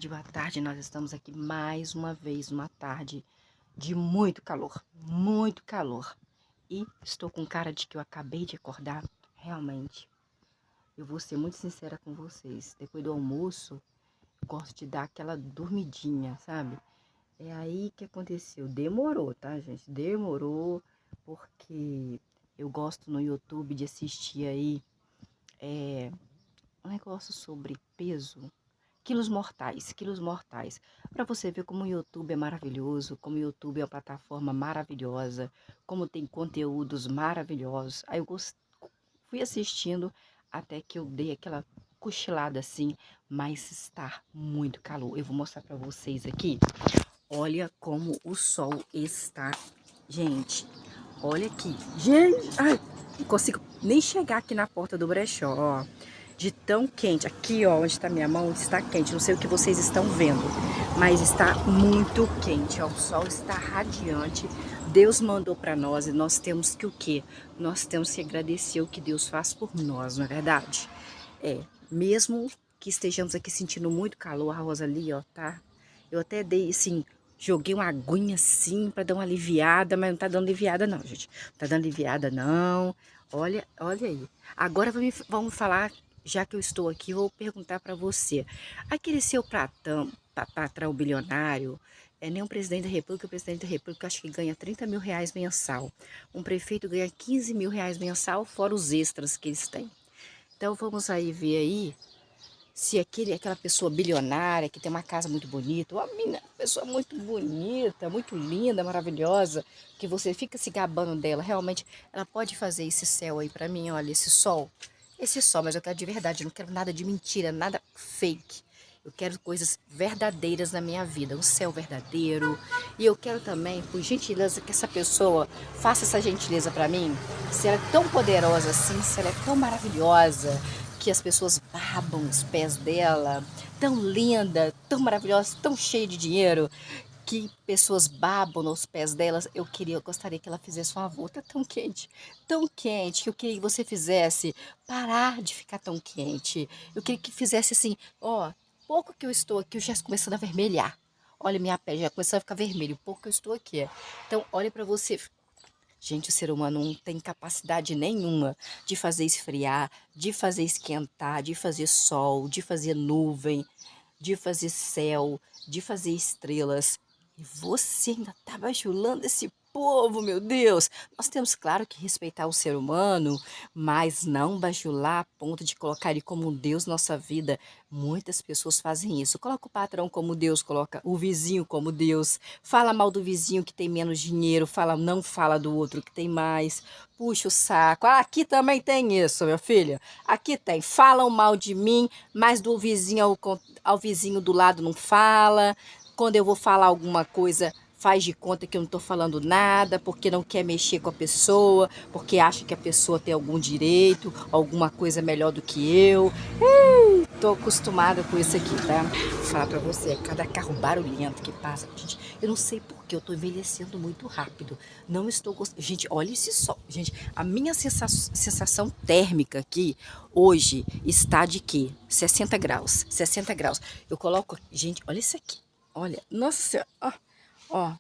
boa tarde. Nós estamos aqui mais uma vez, uma tarde de muito calor, muito calor. E estou com cara de que eu acabei de acordar, realmente. Eu vou ser muito sincera com vocês. Depois do almoço, eu gosto de dar aquela dormidinha, sabe? É aí que aconteceu. Demorou, tá, gente? Demorou, porque eu gosto no YouTube de assistir aí um negócio sobre peso. Quilos mortais, quilos mortais. Para você ver como o YouTube é maravilhoso, como o YouTube é uma plataforma maravilhosa, como tem conteúdos maravilhosos. Aí fui assistindo até que eu dei aquela cochilada assim, mas está muito calor. Eu vou mostrar para vocês aqui. Olha como o sol está. Gente, olha aqui. Gente, ai, não consigo nem chegar aqui na porta do brechó, ó. De tão quente. Aqui, ó, onde está minha mão, está quente. Não sei o que vocês estão vendo, mas está muito quente, ó. O sol está radiante. Deus mandou para nós e nós temos que o quê? Nós temos que agradecer o que Deus faz por nós, não é verdade? Mesmo que estejamos aqui sentindo muito calor, a Rosa ali, ó, tá? Eu até dei, assim, joguei uma aguinha assim para dar uma aliviada, mas não tá dando aliviada não, gente. Não tá dando aliviada não. Olha, olha aí. Agora vamos falar, já que eu estou aqui, vou perguntar para você. Aquele seu patrão bilionário, nem um presidente da República, o presidente da República acho que ganha 30 mil reais mensal. Um prefeito ganha 15 mil reais mensal, fora os extras que eles têm. Então vamos aí ver aí se aquela pessoa bilionária que tem uma casa muito bonita, uma pessoa muito bonita, muito linda, maravilhosa, que você fica se gabando dela, realmente ela pode fazer esse céu aí pra mim, olha, esse sol, mas eu quero de verdade, eu não quero nada de mentira, nada fake. Eu quero coisas verdadeiras na minha vida, um céu verdadeiro. E eu quero também, por gentileza, que essa pessoa faça essa gentileza para mim. Se ela é tão poderosa assim, se ela é tão maravilhosa, que as pessoas babam os pés dela, tão linda, tão maravilhosa, tão cheia de dinheiro, que pessoas babam nos pés delas. Eu gostaria que ela fizesse um favor. Tá tão quente, que eu queria que você fizesse parar de ficar tão quente. Eu queria que fizesse assim, ó, pouco que eu estou aqui, eu já estou começando a vermelhar. Olha, minha pele já começou a ficar vermelha, pouco que eu estou aqui. Então, olha para você. Gente, o ser humano não tem capacidade nenhuma de fazer esfriar, de fazer esquentar, de fazer sol, de fazer nuvem, de fazer céu, de fazer estrelas. E você ainda está bajulando esse povo, meu Deus! Nós temos, claro, que respeitar o ser humano, mas não bajular a ponto de colocar ele como um Deus na nossa vida. Muitas pessoas fazem isso. Coloca o patrão como Deus, coloca o vizinho como Deus. Fala mal do vizinho que tem menos dinheiro, não fala do outro que tem mais. Puxa o saco. Ah, aqui também tem isso, meu filho. Aqui tem. Falam mal de mim, mas do vizinho ao vizinho do lado não fala. Quando eu vou falar alguma coisa, faz de conta que eu não estou falando nada, porque não quer mexer com a pessoa, porque acha que a pessoa tem algum direito, alguma coisa melhor do que eu. Tô acostumada com isso aqui, tá? Vou falar pra você, cada carro barulhento que passa, gente, eu não sei por que eu tô envelhecendo muito rápido. Não estou gostando. Gente, olha esse sol. Gente, a minha sensação térmica aqui hoje está de quê? 60 graus. 60 graus. Eu coloco, gente, olha isso aqui. Olha, nossa senhora, ó,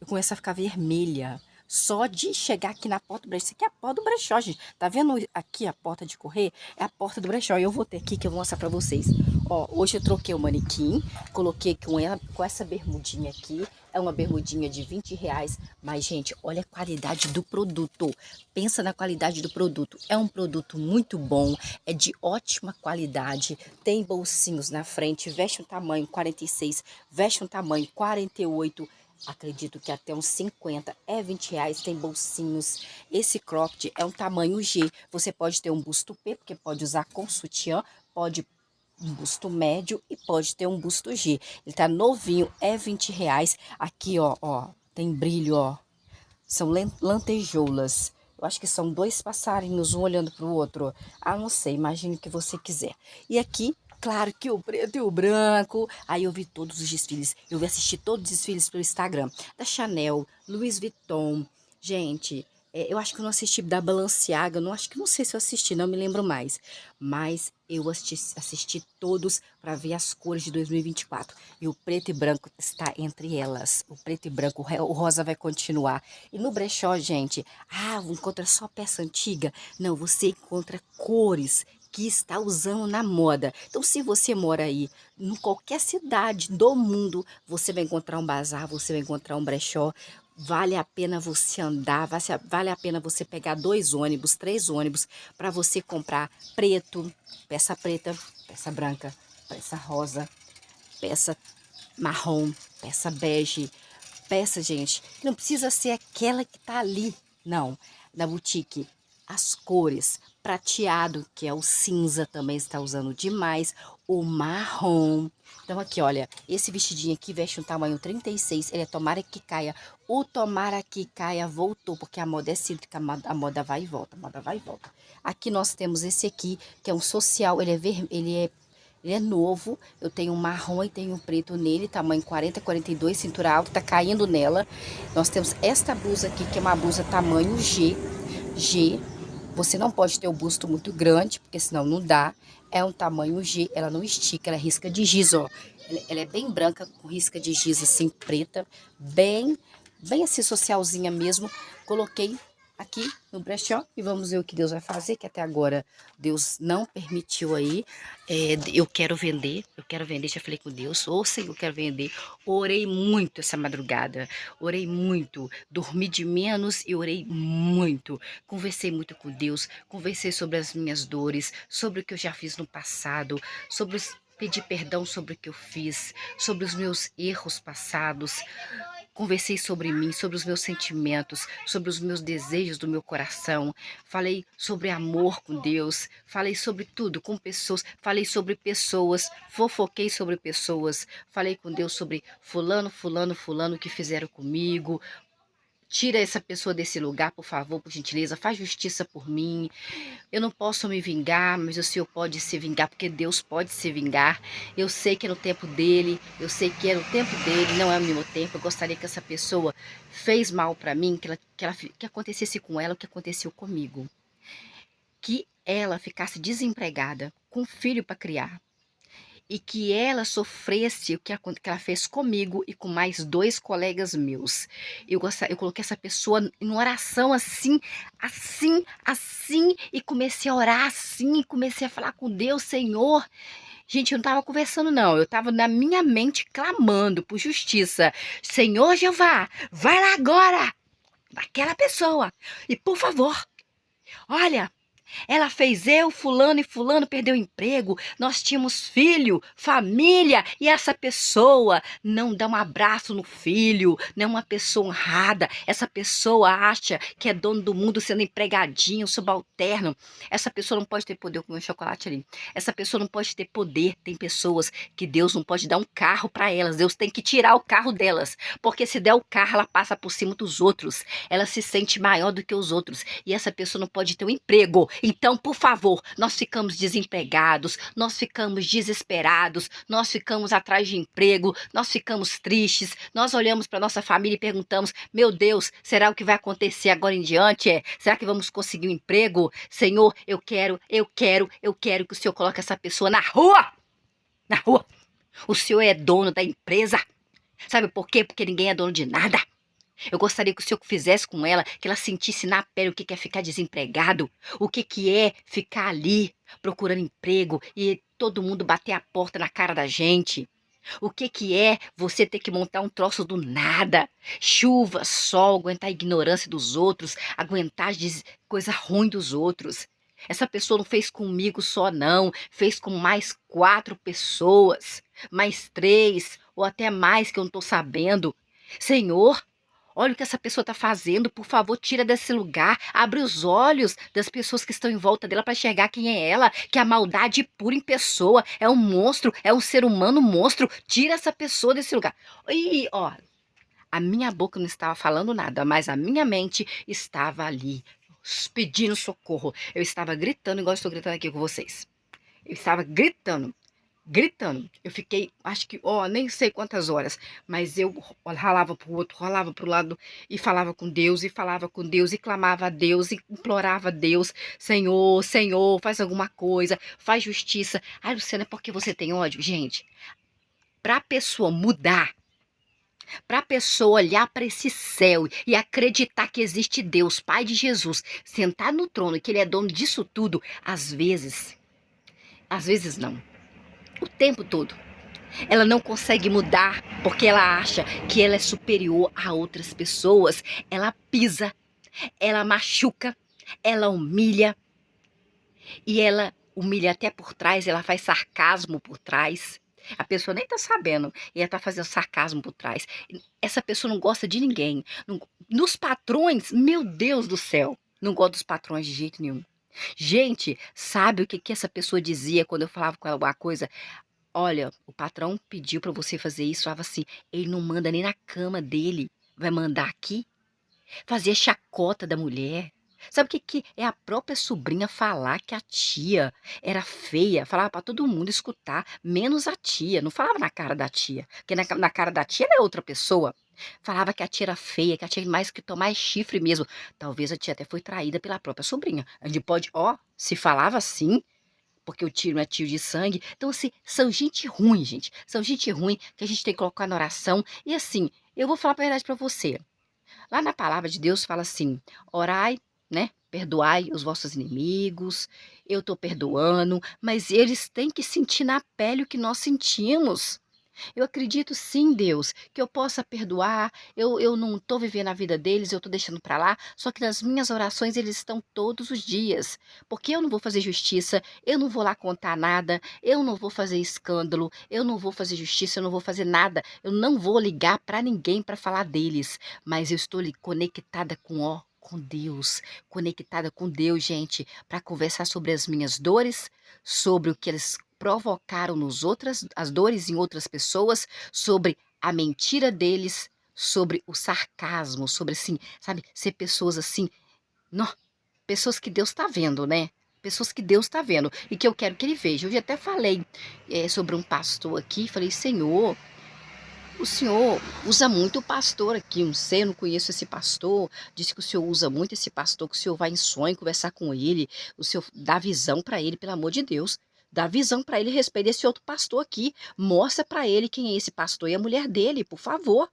eu começo a ficar vermelha. Só de chegar aqui na porta do brechó. Isso aqui é a porta do brechó, gente. Tá vendo aqui a porta de correr? É a porta do brechó. E eu vou ter aqui que eu vou mostrar pra vocês. Ó, hoje eu troquei o manequim. Coloquei com essa bermudinha aqui. É uma bermudinha de 20 reais. Mas, gente, olha a qualidade do produto. Pensa na qualidade do produto. É um produto muito bom. É de ótima qualidade. Tem bolsinhos na frente. Veste um tamanho 46. Veste um tamanho 48. Acredito que até uns 50 é 20 reais, tem bolsinhos. Esse cropped é um tamanho G. Você pode ter um busto P, porque pode usar com sutiã, pode um busto médio e pode ter um busto G. Ele tá novinho, é 20 reais. Aqui, ó, tem brilho, ó. São lantejoulas. Eu acho que são dois passarinhos, um olhando para o outro. Ah, não sei, imagine o que você quiser. E aqui, claro que o preto e o branco. Aí eu vi todos os desfiles. Eu vi assistir todos os desfiles pelo Instagram. Da Chanel, Louis Vuitton. Gente, Eu acho que eu não assisti da Balenciaga, eu não acho que não sei se eu assisti, não me lembro mais. Mas eu assisti todos para ver as cores de 2024. E o preto e branco está entre elas. O preto e branco, o rosa vai continuar. E no brechó, gente, encontra só peça antiga? Não, você encontra cores que está usando na moda. Então, se você mora aí, em qualquer cidade do mundo, você vai encontrar um bazar, você vai encontrar um brechó. Vale a pena você andar, vale a pena você pegar 2 ônibus, 3 ônibus, para você comprar preto, peça branca, peça rosa, peça marrom, peça bege, peça, gente, não precisa ser aquela que tá ali, não, na boutique. As cores, prateado, que é o cinza, também está usando demais, o marrom. Então aqui, olha, esse vestidinho aqui veste um tamanho 36, ele é tomara que caia. O tomara que caia voltou, porque a moda é cíclica, a moda vai e volta, a moda vai e volta. Aqui nós temos esse aqui, que é um social, ele é novo, eu tenho um marrom e tenho um preto nele, tamanho 40, 42, cintura alta, tá caindo nela. Nós temos esta blusa aqui, que é uma blusa tamanho G. G, você não pode ter o busto muito grande, porque senão não dá. É um tamanho G, ela não estica, ela é risca de giz, ó. Ela é bem branca, com risca de giz assim, preta, bem assim, socialzinha mesmo. Coloquei aqui no brechó e vamos ver o que Deus vai fazer, que até agora Deus não permitiu aí. Eu quero vender, já falei com Deus, ô Senhor, eu quero vender. Orei muito essa madrugada, orei muito, dormi de menos e orei muito. Conversei muito com Deus, conversei sobre as minhas dores, sobre o que eu já fiz no passado, pedir perdão sobre o que eu fiz, sobre os meus erros passados. Conversei sobre mim, sobre os meus sentimentos, sobre os meus desejos do meu coração. Falei sobre amor com Deus. Falei sobre tudo com pessoas. Falei sobre pessoas. Fofoquei sobre pessoas. Falei com Deus sobre fulano, fulano, fulano que fizeram comigo. Tira essa pessoa desse lugar, por favor, por gentileza. Faz justiça por mim. Eu não posso me vingar, mas o Senhor pode se vingar, porque Deus pode se vingar. Eu sei que é no tempo dele, eu sei que é no tempo dele, não é o meu tempo. Eu gostaria que essa pessoa fez mal para mim, que acontecesse com ela o que aconteceu comigo. Que ela ficasse desempregada, com filho para criar. E que ela sofresse o que ela fez comigo e com mais 2 colegas meus. Eu coloquei essa pessoa em oração assim, assim, e comecei a orar assim, e comecei a falar com Deus, Senhor. Gente, eu não estava conversando, não. Eu estava na minha mente clamando por justiça. Senhor Jeová, vai lá agora, naquela pessoa. E por favor, olha, ela fez eu, fulano e fulano perdeu o emprego. Nós tínhamos filho, família, e essa pessoa não dá um abraço no filho, não é uma pessoa honrada. Essa pessoa acha que é dono do mundo sendo empregadinho, subalterno. Essa pessoa não pode ter poder com o meu chocolate ali. Essa pessoa não pode ter poder. Tem pessoas que Deus não pode dar um carro para elas. Deus tem que tirar o carro delas, porque se der o carro, ela passa por cima dos outros. Ela se sente maior do que os outros. E essa pessoa não pode ter um emprego. Então, por favor, nós ficamos desempregados, nós ficamos desesperados, nós ficamos atrás de emprego, nós ficamos tristes, nós olhamos para nossa família e perguntamos: meu Deus, será o que vai acontecer agora em diante? Será que vamos conseguir um emprego? Senhor, eu quero que o Senhor coloque essa pessoa na rua! Na rua! O Senhor é dono da empresa. Sabe por quê? Porque ninguém é dono de nada. Eu gostaria que o Senhor fizesse com ela, que ela sentisse na pele o que é ficar desempregado, o que é ficar ali procurando emprego e todo mundo bater a porta na cara da gente. O que é você ter que montar um troço do nada? Chuva, sol, aguentar a ignorância dos outros, aguentar coisa ruim dos outros. Essa pessoa não fez comigo só não, fez com mais 4 pessoas, mais 3 ou até mais que eu não estou sabendo. Senhor, olha o que essa pessoa está fazendo, por favor, tira desse lugar, abre os olhos das pessoas que estão em volta dela para enxergar quem é ela, que a maldade pura em pessoa, é um monstro, é um ser humano monstro, tira essa pessoa desse lugar. E, ó, a minha boca não estava falando nada, mas a minha mente estava ali, pedindo socorro. Eu estava gritando igual eu estou gritando aqui com vocês. Eu estava gritando. gritando. Eu fiquei, acho que, ó, nem sei quantas horas, mas eu ralava pro outro, rolava pro lado e falava com Deus, e falava com Deus, e clamava a Deus, e implorava a Deus, Senhor, Senhor, faz alguma coisa, faz justiça. Ai, Luciana, é porque você tem ódio? Gente, pra pessoa mudar, para a pessoa olhar para esse céu e acreditar que existe Deus, Pai de Jesus, sentar no trono e que Ele é dono disso tudo, às vezes não, o tempo todo, ela não consegue mudar porque ela acha que ela é superior a outras pessoas. Ela pisa, ela machuca, ela humilha e ela humilha até por trás, ela faz sarcasmo por trás. A pessoa nem tá sabendo e ela tá fazendo sarcasmo por trás. Essa pessoa não gosta de ninguém. Nos patrões, meu Deus do céu, não gosto dos patrões de jeito nenhum. Gente, sabe o que que essa pessoa dizia quando eu falava com ela alguma coisa? Olha, o patrão pediu pra você fazer isso, falava assim, ele não manda nem na cama dele, vai mandar aqui? Fazia chacota da mulher. Sabe o que que é a própria sobrinha falar que a tia era feia? Falava pra todo mundo escutar, menos a tia. Não falava na cara da tia, porque na cara da tia ela é outra pessoa. Falava que a tia era feia, que a tia mais que tomar chifre mesmo. Talvez a tia até foi traída pela própria sobrinha. A gente pode, ó, se falava assim, porque o tio não é tio de sangue. Então, assim, são gente ruim, gente. São gente ruim que a gente tem que colocar na oração. E assim, eu vou falar a verdade pra você. Lá na palavra de Deus fala assim: orai, né? Perdoai os vossos inimigos. Eu estou perdoando, mas eles têm que sentir na pele o que nós sentimos. Eu acredito sim, Deus, que eu possa perdoar. Eu não estou vivendo a vida deles, eu estou deixando para lá. Só que nas minhas orações eles estão todos os dias. Porque eu não vou fazer justiça, eu não vou lá contar nada, eu não vou fazer escândalo, eu não vou fazer justiça, eu não vou fazer nada. Eu não vou ligar para ninguém para falar deles. Mas eu estou ali conectada com Deus, conectada com Deus, gente, para conversar sobre as minhas dores, sobre o que eles provocaram nos outras, as dores em outras pessoas, sobre a mentira deles, sobre o sarcasmo, sobre assim, sabe, ser pessoas assim, nó, pessoas que Deus está vendo, né? Pessoas que Deus está vendo e que eu quero que ele veja. Eu já até falei sobre um pastor aqui, falei, Senhor, o senhor usa muito o pastor aqui, não sei, eu não conheço esse pastor, disse que o senhor usa muito esse pastor, que o senhor vai em sonho conversar com ele, o senhor dá visão para ele, pelo amor de Deus, dá visão para ele a respeito desse outro pastor aqui, mostra para ele quem é esse pastor e a mulher dele, por favor.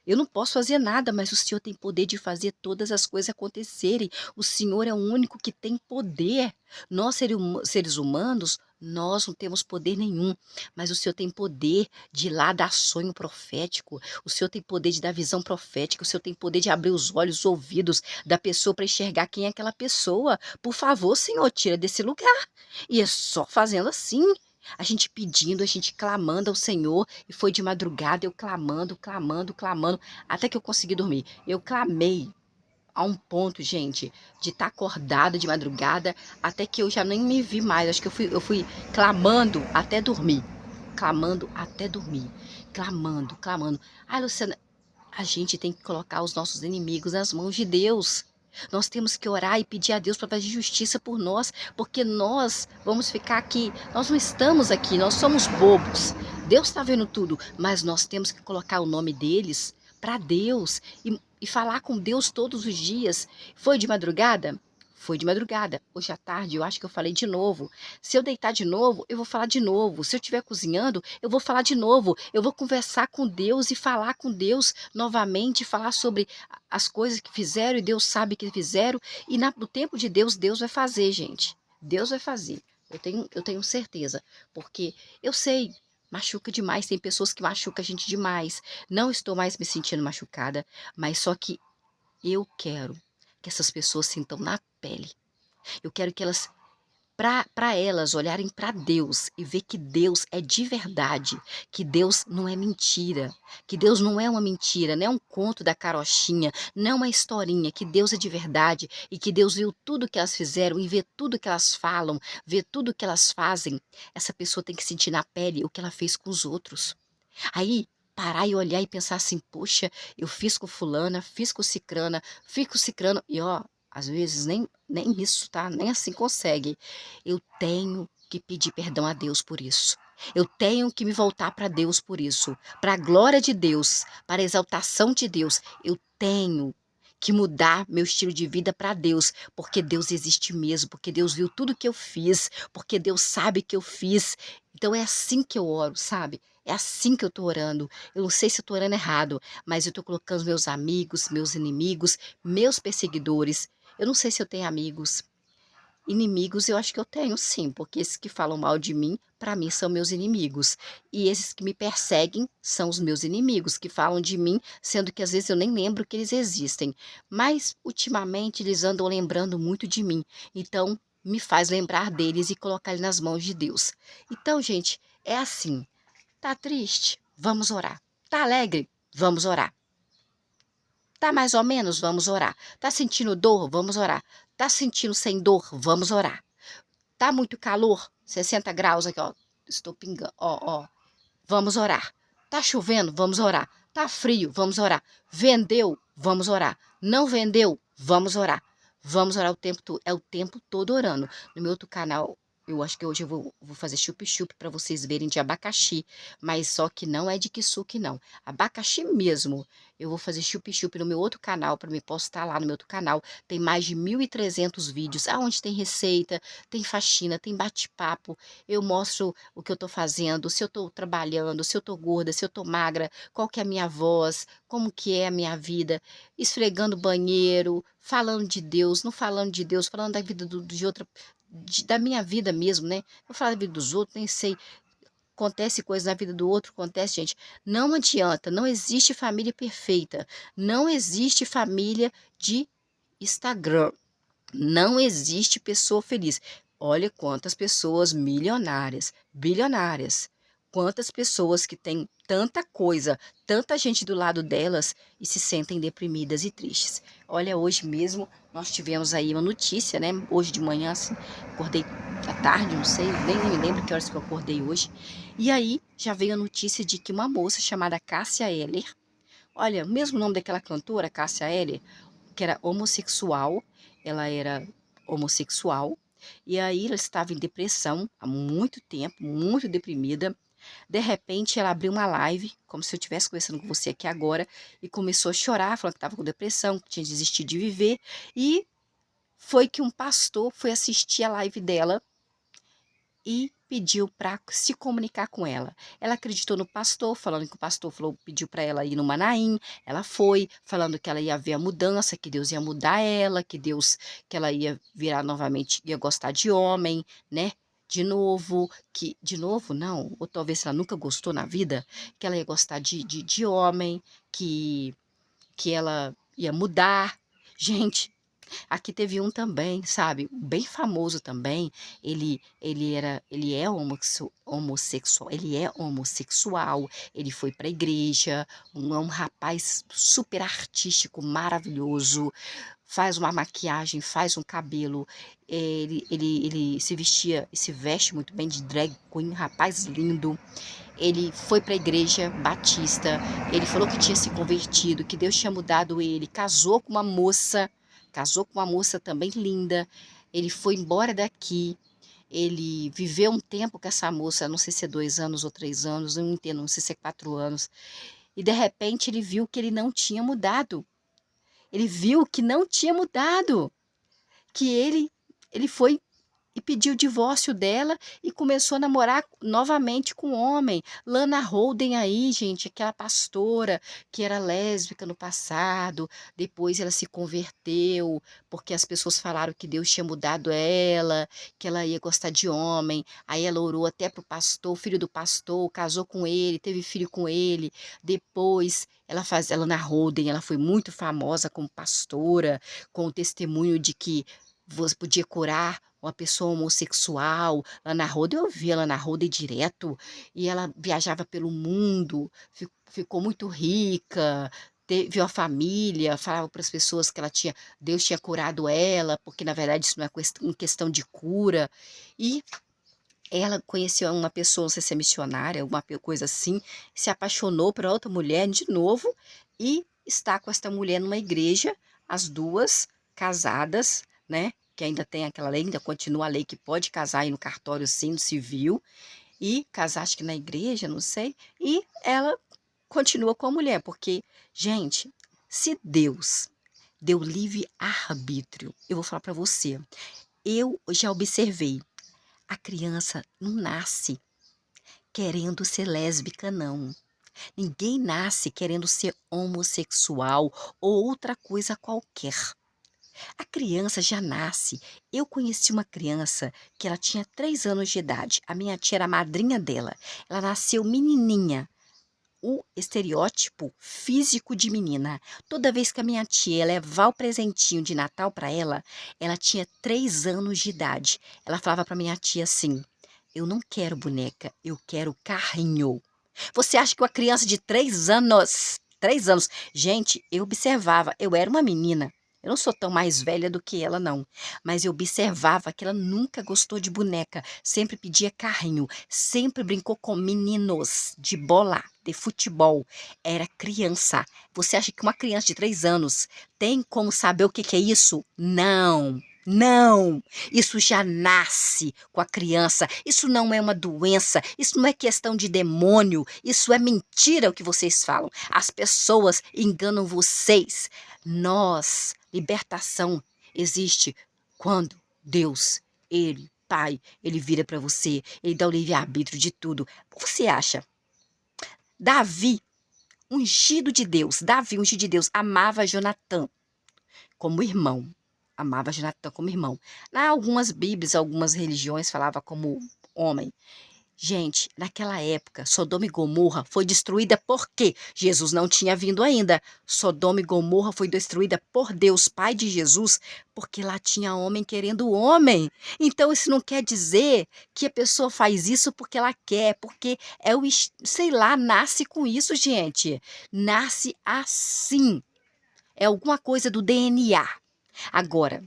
Eu não posso fazer nada, mas o Senhor tem poder de fazer todas as coisas acontecerem. O Senhor é o único que tem poder. Nós, seres humanos, nós não temos poder nenhum, mas o Senhor tem poder de ir lá dar sonho profético, o Senhor tem poder de dar visão profética, o Senhor tem poder de abrir os olhos, os ouvidos da pessoa para enxergar quem é aquela pessoa. Por favor, Senhor, tira desse lugar. E é só fazendo assim. A gente pedindo, a gente clamando ao Senhor, e foi de madrugada eu clamando, clamando, clamando, até que eu consegui dormir. Eu clamei a um ponto, gente, de estar acordada de madrugada, até que eu já nem me vi mais. Acho que eu fui clamando até dormir. Clamando até dormir. Clamando, clamando. Ai, Luciana, a gente tem que colocar os nossos inimigos nas mãos de Deus. Nós temos que orar e pedir a Deus para fazer justiça por nós, porque nós vamos ficar aqui, nós não estamos aqui, nós somos bobos. Deus está vendo tudo, mas nós temos que colocar o nome deles para Deus e falar com Deus todos os dias. Foi de madrugada? Foi de madrugada. Hoje à tarde eu acho que eu falei de novo. Se eu deitar de novo, eu vou falar de novo. Se eu estiver cozinhando, eu vou falar de novo. Eu vou conversar com Deus e falar com Deus novamente, falar sobre as coisas que fizeram e Deus sabe que fizeram. E no tempo de Deus, Deus vai fazer, gente. Deus vai fazer. Eu tenho certeza. Porque eu sei, machuca demais. Tem pessoas que machucam a gente demais. Não estou mais me sentindo machucada, mas só que eu quero que essas pessoas sintam na pele. Eu quero que elas, para elas olharem para Deus e ver que Deus é de verdade, que Deus não é mentira, que Deus não é uma mentira, não é um conto da carochinha, não é uma historinha, que Deus é de verdade e que Deus viu tudo que elas fizeram e vê tudo que elas falam, vê tudo que elas fazem. Essa pessoa tem que sentir na pele o que ela fez com os outros. Aí, parar e olhar e pensar assim, poxa, eu fiz com fulana, fiz com cicrana, fiz com cicrano, e ó, às vezes nem isso, tá? Nem assim consegue. Eu tenho que pedir perdão a Deus por isso. Eu tenho que me voltar para Deus por isso, para a glória de Deus, para a exaltação de Deus. Eu tenho que mudar meu estilo de vida para Deus, porque Deus existe mesmo, porque Deus viu tudo que eu fiz, porque Deus sabe que eu fiz. Então é assim que eu oro, sabe? É assim que eu tô orando. Eu não sei se eu tô orando errado, mas eu tô colocando meus amigos, meus inimigos, meus perseguidores. Eu não sei se eu tenho amigos. Inimigos eu acho que eu tenho sim, porque esses que falam mal de mim, para mim são meus inimigos. E esses que me perseguem são os meus inimigos, que falam de mim, sendo que às vezes eu nem lembro que eles existem. Mas ultimamente eles andam lembrando muito de mim. Então me faz lembrar deles e colocar ele nas mãos de Deus. Então, gente, é assim. Tá triste? Vamos orar. Tá alegre? Vamos orar. Tá mais ou menos? Vamos orar. Tá sentindo dor? Vamos orar. Tá sentindo sem dor? Vamos orar. Tá muito calor? 60 graus aqui, ó. Estou pingando. Ó, ó. Vamos orar. Tá chovendo? Vamos orar. Tá frio? Vamos orar. Vendeu? Vamos orar. Não vendeu? Vamos orar. Vamos orar o tempo todo. É o tempo todo orando. No meu outro canal, eu acho que hoje eu vou fazer chup-chup para vocês verem de abacaxi. Mas só que não é de kisuke, não. Abacaxi mesmo. Eu vou fazer chup-chup no meu outro canal, para me postar lá no meu outro canal. Tem mais de 1.300 vídeos, aonde tem receita, tem faxina, tem bate-papo. Eu mostro o que eu tô fazendo, se eu tô trabalhando, se eu tô gorda, se eu tô magra, qual que é a minha voz, como que é a minha vida, esfregando o banheiro, falando de Deus, não falando de Deus, falando da vida de outra, da minha vida mesmo, né? Eu falo da vida dos outros, nem sei. Acontece coisa na vida do outro, acontece, gente. Não adianta, não existe família perfeita. Não existe família de Instagram. Não existe pessoa feliz. Olha quantas pessoas milionárias, bilionárias, quantas pessoas que têm tanta coisa, tanta gente do lado delas e se sentem deprimidas e tristes. Olha, hoje mesmo nós tivemos aí uma notícia, né? Hoje de manhã, assim, acordei à tarde, não sei, nem me lembro que horas que eu acordei hoje. E aí já veio a notícia de que uma moça chamada Cássia Eller, olha, o mesmo nome daquela cantora, Cássia Eller, que era homossexual, ela era homossexual, e aí ela estava em depressão há muito tempo, muito deprimida. De repente ela abriu uma live, como se eu estivesse conversando com você aqui agora, e começou a chorar, falando que estava com depressão, que tinha desistido de viver, e foi que um pastor foi assistir a live dela e pediu para se comunicar com ela. Ela acreditou no pastor, falando que o pastor falou, pediu para ela ir no Manaim. Ela foi, falando que ela ia ver a mudança, que Deus ia mudar ela, que ela ia virar novamente, ia gostar de homem, né? De novo, não, ou talvez ela nunca gostou na vida, que ela ia gostar de homem, que ela ia mudar. Gente, aqui teve um também, sabe, bem famoso também. Ele é homossexual, ele é homossexual. Ele foi para a igreja, é um rapaz super artístico, maravilhoso. Faz uma maquiagem, faz um cabelo. Ele se vestia e se veste muito bem de drag queen, rapaz lindo. Ele foi para a igreja batista, ele falou que tinha se convertido, que Deus tinha mudado ele, casou com uma moça também linda, ele foi embora daqui, ele viveu um tempo com essa moça, não sei se é 2 anos ou 3 anos, eu não entendo, não sei se é 4 anos, e de repente ele viu que ele não tinha mudado, ele viu que não tinha mudado, que ele foi e pediu o divórcio dela e começou a namorar novamente com um homem. Lana Holden aí, gente, aquela pastora que era lésbica no passado, depois ela se converteu, porque as pessoas falaram que Deus tinha mudado ela, que ela ia gostar de homem. Aí ela orou até pro pastor, o filho do pastor, casou com ele, teve filho com ele. Depois ela Lana Holden, ela foi muito famosa como pastora, com o testemunho de que você podia curar uma pessoa homossexual. Lana Rhoades, eu via Lana Rhoades direto, e ela viajava pelo mundo, ficou muito rica, teve uma família, falava para as pessoas que Deus tinha curado ela, porque na verdade isso não é uma questão de cura. E ela conheceu uma pessoa, não sei se é missionária, alguma coisa assim, se apaixonou por outra mulher de novo e está com esta mulher numa igreja, as duas casadas, né? Que ainda tem aquela lei, ainda continua a lei que pode casar aí no cartório sim, no civil. e casar, acho que na igreja, não sei, e ela continua com a mulher, porque, gente, se Deus deu livre-arbítrio, eu vou falar para você, eu já observei, a criança não nasce querendo ser lésbica, não. Ninguém nasce querendo ser homossexual ou outra coisa qualquer. A criança já nasce. Eu conheci uma criança que ela tinha 3 anos de idade. A minha tia era a madrinha dela. Ela nasceu menininha. O estereótipo físico de menina. Toda vez que a minha tia ia levar o presentinho de Natal para ela, ela tinha 3 anos de idade. Ela falava para minha tia assim: eu não quero boneca, eu quero carrinho. Você acha que uma criança de 3 anos, gente, eu observava, eu era uma menina, eu não sou tão mais velha do que ela, não, mas eu observava que ela nunca gostou de boneca, sempre pedia carrinho, sempre brincou com meninos de bola, de futebol, era criança. Você acha que uma criança de 3 anos tem como saber o que que é isso? Não. Não, isso já nasce com a criança. Isso não é uma doença, isso não é questão de demônio, isso é mentira o que vocês falam. As pessoas enganam vocês. Nós, libertação existe quando Deus, Ele, Pai, Ele vira para você, Ele dá o livre-arbítrio de tudo. Você acha? Davi, Davi, ungido de Deus, amava Jonatã como irmão. Amava Jonatã como irmão. Em algumas bíblias, algumas religiões falava como homem. Gente, naquela época, Sodoma e Gomorra foi destruída por quê? Jesus não tinha vindo ainda. Sodoma e Gomorra foi destruída por Deus, Pai de Jesus, porque lá tinha homem querendo homem. Então, isso não quer dizer que a pessoa faz isso porque ela quer, porque é o, sei lá, nasce com isso, gente. Nasce assim. É alguma coisa do DNA. Agora,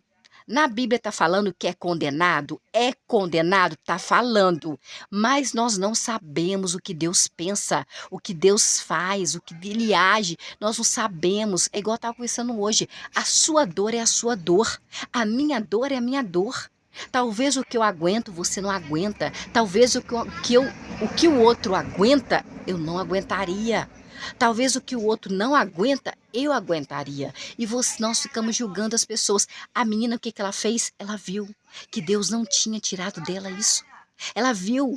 na Bíblia está falando que é condenado, está falando, mas nós não sabemos o que Deus pensa, o que Deus faz, o que Ele age, nós não sabemos, é igual eu estava conversando hoje, a sua dor é a sua dor, a minha dor é a minha dor. Talvez o que eu aguento você não aguenta, talvez o que o outro aguenta eu não aguentaria. Talvez o que o outro não aguenta, eu aguentaria. E nós ficamos julgando as pessoas. A menina, o que que ela fez? Ela viu que Deus não tinha tirado dela isso. Ela viu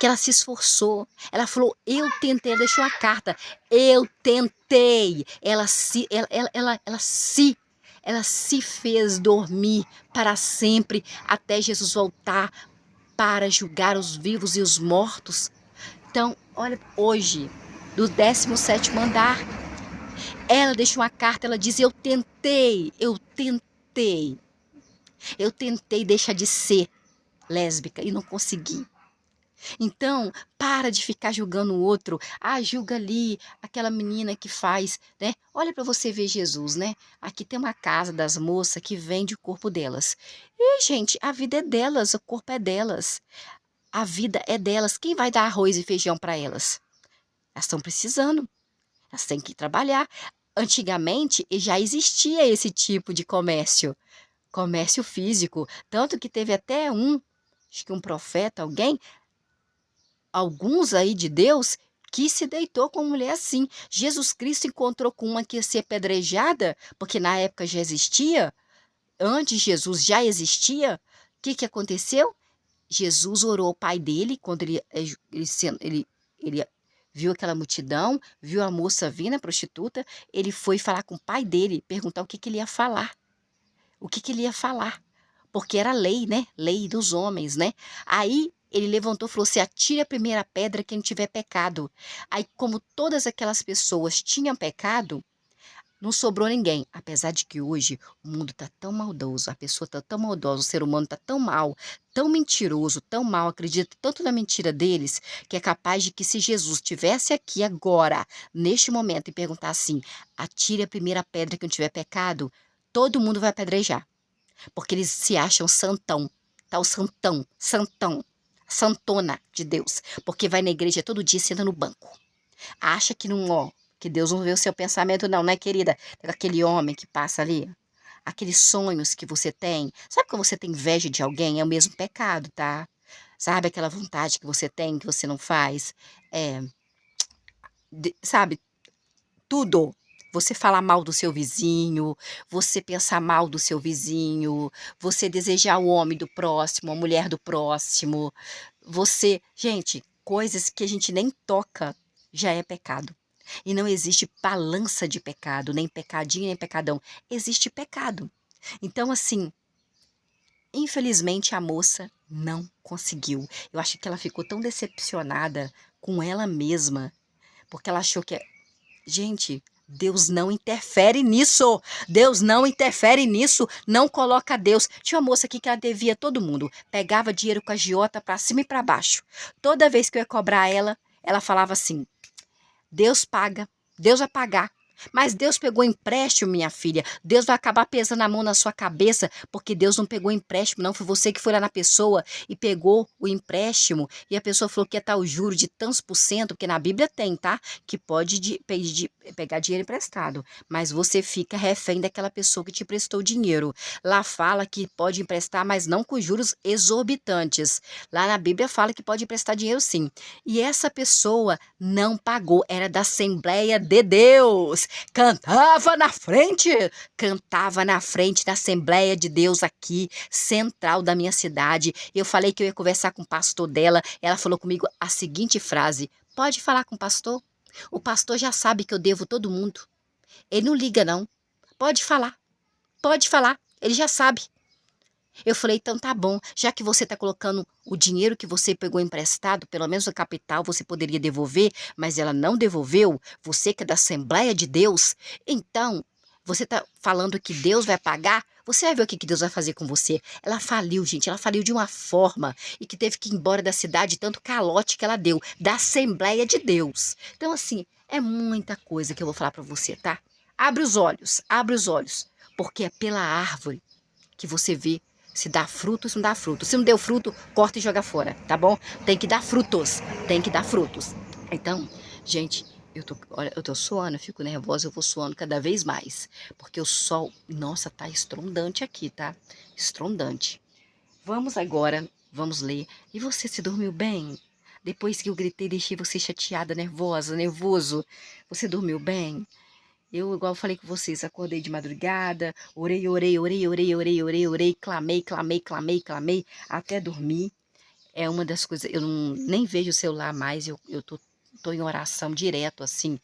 que ela se esforçou. Ela falou, eu tentei, ela deixou a carta. Eu tentei. Ela se fez dormir para sempre até Jesus voltar para julgar os vivos e os mortos. Então, olha, hoje, do 17º andar, ela deixa uma carta, ela diz, eu tentei deixar de ser lésbica e não consegui. Então, para de ficar julgando o outro. Ah, julga ali aquela menina que faz, né? Olha para você ver Jesus, né? Aqui tem uma casa das moças que vende o corpo delas. E, gente, a vida é delas, o corpo é delas. A vida é delas. Quem vai dar arroz e feijão para elas? Elas estão precisando. Elas têm que trabalhar. Antigamente já existia esse tipo de comércio físico, tanto que teve até acho que um profeta, alguns aí de Deus, que se deitou com uma mulher assim. Jesus Cristo encontrou com uma que ia ser apedrejada, porque na época já existia, antes de Jesus já existia. O que que aconteceu? Jesus orou ao pai dele, quando ele viu aquela multidão, viu a moça vindo, a prostituta, ele foi falar com o pai dele, perguntar o que que ele ia falar. O que que ele ia falar? Porque era lei, né? Lei dos homens, né? Aí ele levantou e falou: se atire a primeira pedra quem tiver pecado. Aí, como todas aquelas pessoas tinham pecado, não sobrou ninguém, apesar de que hoje o mundo está tão maldoso, a pessoa está tão maldosa, o ser humano está tão mal, tão mentiroso, tão mal, acredita tanto na mentira deles, que é capaz de que se Jesus estivesse aqui agora, neste momento, e perguntar assim, atire a primeira pedra que não tiver pecado, todo mundo vai apedrejar, porque eles se acham santão, tal santão, santão, santona de Deus, porque vai na igreja todo dia e senta no banco. Acha que não, ó, que Deus não vê o seu pensamento, não, né, querida? Aquele homem que passa ali, aqueles sonhos que você tem. Sabe quando você tem inveja de alguém? É o mesmo pecado, tá? Sabe aquela vontade que você tem, que você não faz? Sabe, tudo. Você falar mal do seu vizinho, você pensar mal do seu vizinho, você desejar o homem do próximo, a mulher do próximo, gente, coisas que a gente nem toca já é pecado. E não existe balança de pecado, nem pecadinho, nem pecadão. Existe pecado. Então, assim, infelizmente a moça não conseguiu. Eu acho que ela ficou tão decepcionada com ela mesma, porque ela achou que gente, Deus não interfere nisso. Deus não interfere nisso. Não coloca Deus. Tinha uma moça aqui que ela devia todo mundo. Pegava dinheiro com a agiota para cima e para baixo. Toda vez que eu ia cobrar ela, ela falava assim: Deus paga, Deus vai pagar. Mas Deus pegou empréstimo, minha filha. Deus vai acabar pesando a mão na sua cabeça, porque Deus não pegou empréstimo, não. Foi você que foi lá na pessoa e pegou o empréstimo. E a pessoa falou que ia estar o juro de tantos por cento, porque na Bíblia tem, tá? Que pode pegar dinheiro emprestado. Mas você fica refém daquela pessoa que te prestou dinheiro. Lá fala que pode emprestar, mas não com juros exorbitantes. Lá na Bíblia fala que pode emprestar dinheiro sim. E essa pessoa não pagou, era da Assembleia de Deus. Cantava na frente da Assembleia de Deus aqui, central da minha cidade. Eu falei que eu ia conversar com o pastor dela, ela falou comigo a seguinte frase: pode falar com o pastor? O pastor já sabe que eu devo todo mundo. Ele não liga não. Pode falar, ele já sabe. Eu falei, então tá bom, já que você está colocando o dinheiro que você pegou emprestado, pelo menos o capital você poderia devolver, mas ela não devolveu, você que é da Assembleia de Deus, então você está falando que Deus vai pagar, você vai ver o que Deus vai fazer com você. Ela faliu, gente, ela faliu de uma forma e que teve que ir embora da cidade, tanto calote que ela deu, da Assembleia de Deus. Então assim, é muita coisa que eu vou falar para você, tá? Abre os olhos, porque é pela árvore que você vê se dá fruto ou se não dá fruto. Se não deu fruto, corta e joga fora, tá bom? Tem que dar frutos, tem que dar frutos. Então, gente, olha, eu tô suando, eu fico nervosa, eu vou suando cada vez mais. Porque o sol, nossa, tá estrondante aqui, tá? Estrondante. Vamos agora, vamos ler. E você se dormiu bem? Depois que eu gritei, deixei você chateada, nervosa, nervoso. Você dormiu bem? Eu, igual eu falei com vocês, acordei de madrugada, orei, clamei, até dormir. É uma das coisas, eu não, nem vejo o celular mais, eu tô em oração direto, assim,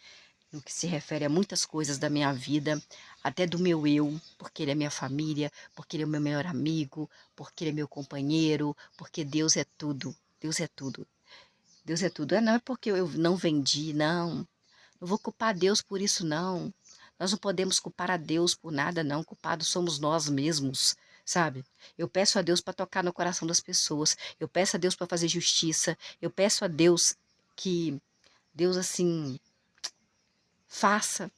no que se refere a muitas coisas da minha vida, até do meu eu, porque ele é minha família, porque ele é o meu melhor amigo, porque ele é meu companheiro, porque Deus é tudo, Deus é tudo, Deus é tudo. Não é porque eu não vendi, não. Não vou culpar Deus por isso, não. Nós não podemos culpar a Deus por nada, não. Culpados somos nós mesmos, sabe? Eu peço a Deus para tocar no coração das pessoas. Eu peço a Deus para fazer justiça. Eu peço a Deus que Deus, assim, faça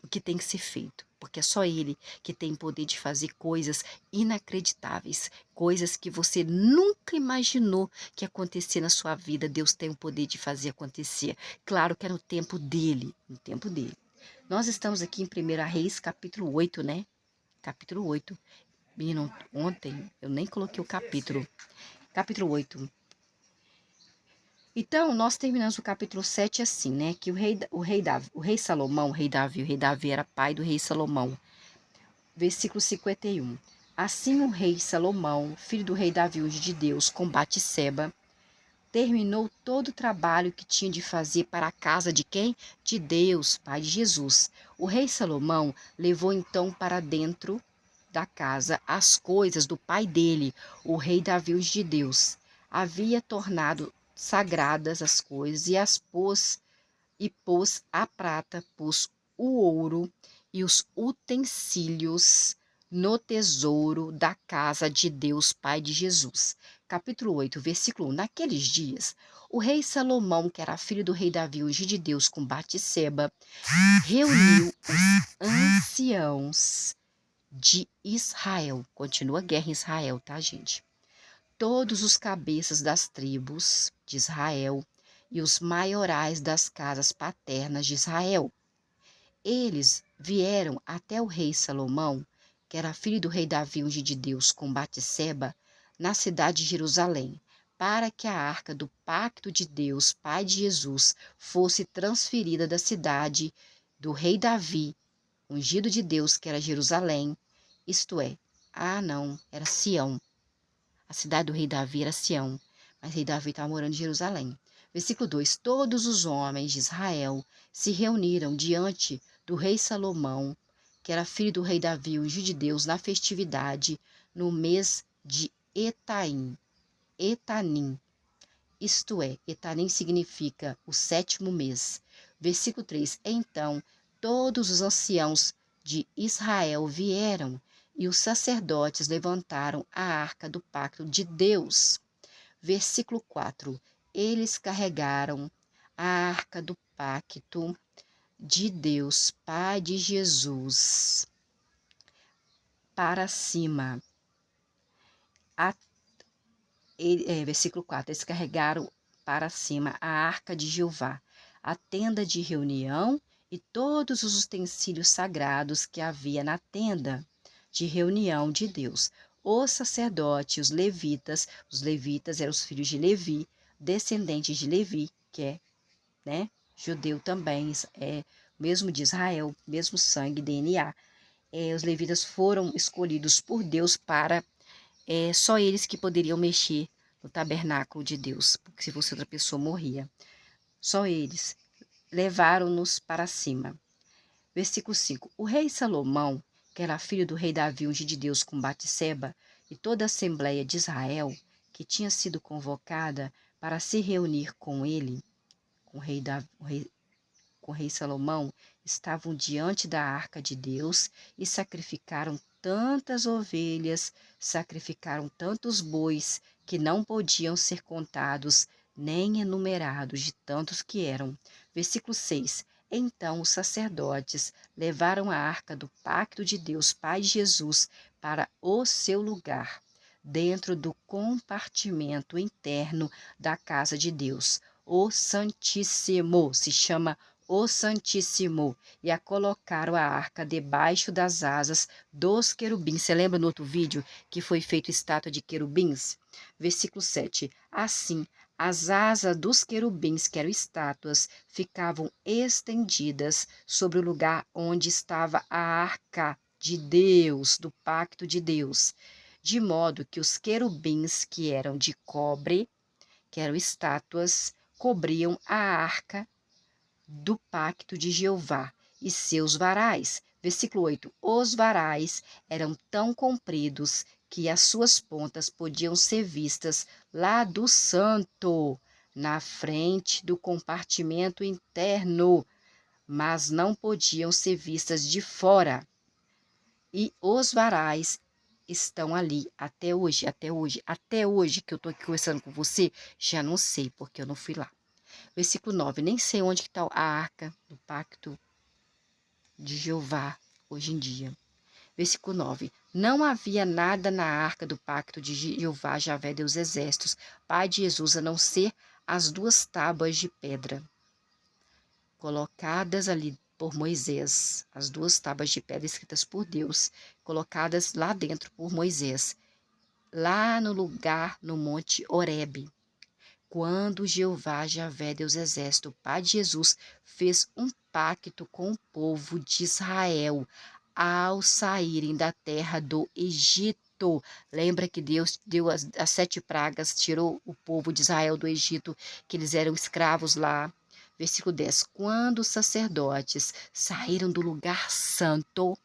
o que tem que ser feito. Porque é só Ele que tem poder de fazer coisas inacreditáveis, coisas que você nunca imaginou que ia acontecer na sua vida. Deus tem o poder de fazer acontecer. Claro que é no tempo dEle, no tempo dEle. Nós estamos aqui em 1 Reis, capítulo 8, né? Capítulo 8. Menino, ontem eu nem coloquei o capítulo. Capítulo 8. Então, nós terminamos o capítulo 7 assim, né? Que o rei Salomão, o rei Davi era pai do rei Salomão. Versículo 51. Assim o rei Salomão, filho do rei Davi, ungido de Deus, com Batseba, terminou todo o trabalho que tinha de fazer para a casa de quem? De Deus, pai de Jesus. O rei Salomão levou então para dentro da casa as coisas do pai dele, o rei Davi, ungido de Deus. Havia tornado sagradas as coisas e pôs a prata, pôs o ouro e os utensílios no tesouro da casa de Deus, Pai de Jesus. Capítulo 8, versículo 1. Naqueles dias, o rei Salomão, que era filho do rei Davi, ungido de Deus com Batseba, reuniu os anciãos de Israel. Continua a guerra em Israel, tá, gente? Todos os cabeças das tribos de Israel e os maiorais das casas paternas de Israel. Eles vieram até o rei Salomão, que era filho do rei Davi, ungido de Deus, com Batseba, na cidade de Jerusalém, para que a arca do pacto de Deus, Pai de Jesus, fosse transferida da cidade do rei Davi, ungido de Deus, que era Jerusalém, isto é, não, era Sião. A cidade do rei Davi era Sião, mas o rei Davi estava morando em Jerusalém. Versículo 2: Todos os homens de Israel se reuniram diante do rei Salomão, que era filho do rei Davi, ungido de Deus, na festividade, no mês de Etanim, isto é, Etanim significa o 7º mês. Versículo 3: Então todos os anciãos de Israel vieram e os sacerdotes levantaram a arca do pacto de Deus. Versículo 4: Eles carregaram a arca do pacto de Deus, Pai de Jesus, para cima. Versículo 4: Eles carregaram para cima a arca de Jeová, a tenda de reunião e todos os utensílios sagrados que havia na tenda de reunião de Deus. Os sacerdotes, os levitas eram os filhos de Levi, descendentes de Levi, que é, judeu também, mesmo de Israel, mesmo sangue, DNA. Os levitas foram escolhidos por Deus para só eles que poderiam mexer no tabernáculo de Deus, porque se fosse outra pessoa morria. Só eles levaram-nos para cima. Versículo 5. O rei Salomão, que era filho do rei Davi, ungido de Deus com Batseba, e toda a assembleia de Israel, que tinha sido convocada para se reunir com ele, com o rei Salomão, estavam diante da arca de Deus e sacrificaram tantas ovelhas, sacrificaram tantos bois que não podiam ser contados nem enumerados de tantos que eram. Versículo 6. Então os sacerdotes levaram a arca do pacto de Deus, Pai de Jesus, para o seu lugar, dentro do compartimento interno da casa de Deus. O Santíssimo se chama o Santíssimo, e a colocaram a arca debaixo das asas dos querubins. Você lembra no outro vídeo que foi feito estátua de querubins? Versículo 7. Assim, as asas dos querubins, que eram estátuas, ficavam estendidas sobre o lugar onde estava a arca de Deus, do pacto de Deus, de modo que os querubins, que eram de cobre, que eram estátuas, cobriam a arca do pacto de Jeová e seus varais. Versículo 8. Os varais eram tão compridos que as suas pontas podiam ser vistas lá do santo, na frente do compartimento interno, mas não podiam ser vistas de fora. E os varais estão ali até hoje que eu estou aqui conversando com você, já não sei, porque eu não fui lá. Versículo 9, nem sei onde está a arca do pacto de Jeová hoje em dia. Versículo 9, não havia nada na arca do pacto de Jeová, Javé, Deus Exércitos, Pai de Jesus, a não ser as 2 tábuas de pedra, colocadas ali por Moisés, as 2 tábuas de pedra escritas por Deus, colocadas lá dentro por Moisés, lá no lugar, no monte Horebe. Quando Jeová, Javé, Deus Exército, Pai de Jesus, fez um pacto com o povo de Israel ao saírem da terra do Egito. Lembra que Deus deu as 7 pragas, tirou o povo de Israel do Egito, que eles eram escravos lá. Versículo 10. Quando os sacerdotes saíram do lugar santo,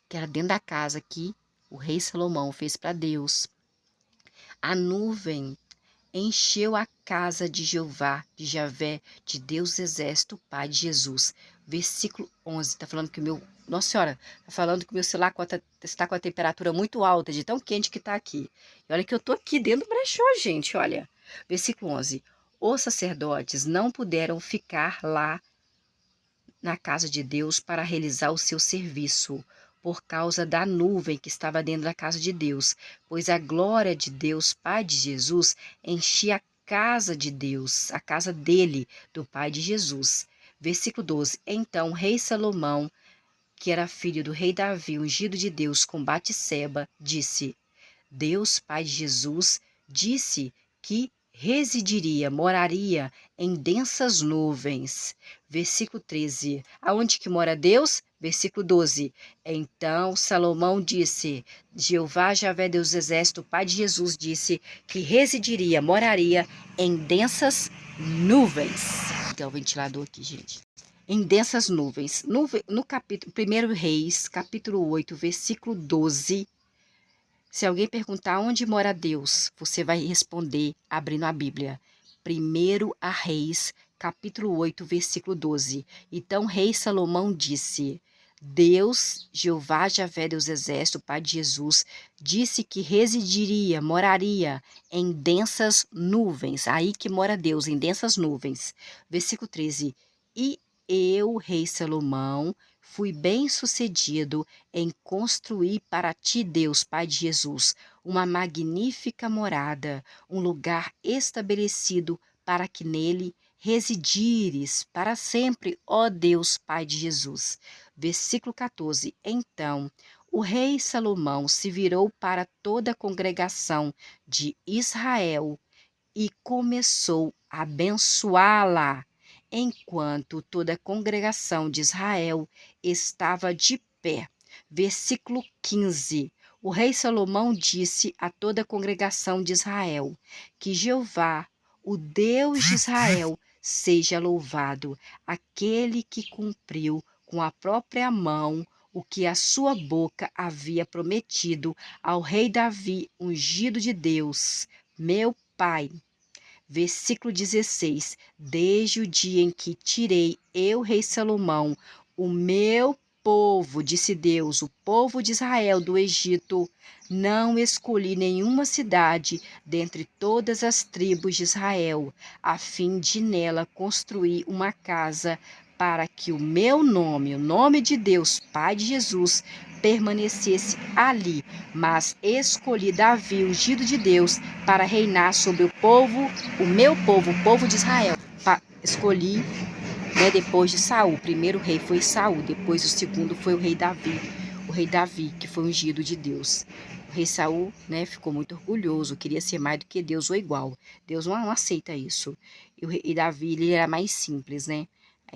que era dentro da casa que o rei Salomão fez para Deus, a nuvem encheu a casa de Jeová, de Javé, de Deus Exército, Pai de Jesus. Versículo 11, está falando que o meu... Nossa Senhora, está falando que o meu celular está com a temperatura muito alta, de tão quente que está aqui. E olha que eu estou aqui dentro do brechó, gente, olha. Versículo 11. Os sacerdotes não puderam ficar lá na casa de Deus para realizar o seu serviço, por causa da nuvem que estava dentro da casa de Deus, pois a glória de Deus, Pai de Jesus, enchia a casa de Deus, a casa dele, do Pai de Jesus. Versículo 12. Então, o rei Salomão, que era filho do rei Davi, ungido de Deus com Batseba, disse: Deus, Pai de Jesus, disse que residiria, moraria em densas nuvens. Versículo 13. Aonde que mora Deus? Versículo 12. Então Salomão disse, Jeová, Javé, Deus do exército, Pai de Jesus, disse que residiria, moraria em densas nuvens. Vou ligar o ventilador aqui, gente. Em densas nuvens. No capítulo 1 Reis, capítulo 8, versículo 12, se alguém perguntar onde mora Deus, você vai responder abrindo a Bíblia. 1 a Reis, capítulo 8, versículo 12. Então, rei Salomão disse, Deus, Jeová, Javé, Deus exército, Pai de Jesus, disse que residiria, moraria em densas nuvens. Aí que mora Deus, em densas nuvens. Versículo 13. E eu, rei Salomão, fui bem-sucedido em construir para ti, Deus, Pai de Jesus, uma magnífica morada, um lugar estabelecido para que nele residires para sempre, ó Deus, Pai de Jesus. Versículo 14. Então, o rei Salomão se virou para toda a congregação de Israel e começou a abençoá-la, enquanto toda a congregação de Israel estava de pé. Versículo 15. O rei Salomão disse a toda a congregação de Israel, que Jeová, o Deus de Israel, seja louvado, aquele que cumpriu com a própria mão o que a sua boca havia prometido ao rei Davi, ungido de Deus, meu pai. Versículo 16. Desde o dia em que tirei eu, rei Salomão, o meu povo, disse Deus, o povo de Israel do Egito, não escolhi nenhuma cidade dentre todas as tribos de Israel, a fim de nela construir uma casa para que o meu nome, o nome de Deus, Pai de Jesus, permanecesse ali, mas escolhi Davi, ungido de Deus, para reinar sobre o meu povo, o povo de Israel. Escolhi, né, depois de Saul. O primeiro rei foi Saul, depois o segundo foi o rei Davi, que foi ungido de Deus. O rei Saul, né, ficou muito orgulhoso, queria ser mais do que Deus ou igual. Deus não aceita isso. E Davi, ele era mais simples, né?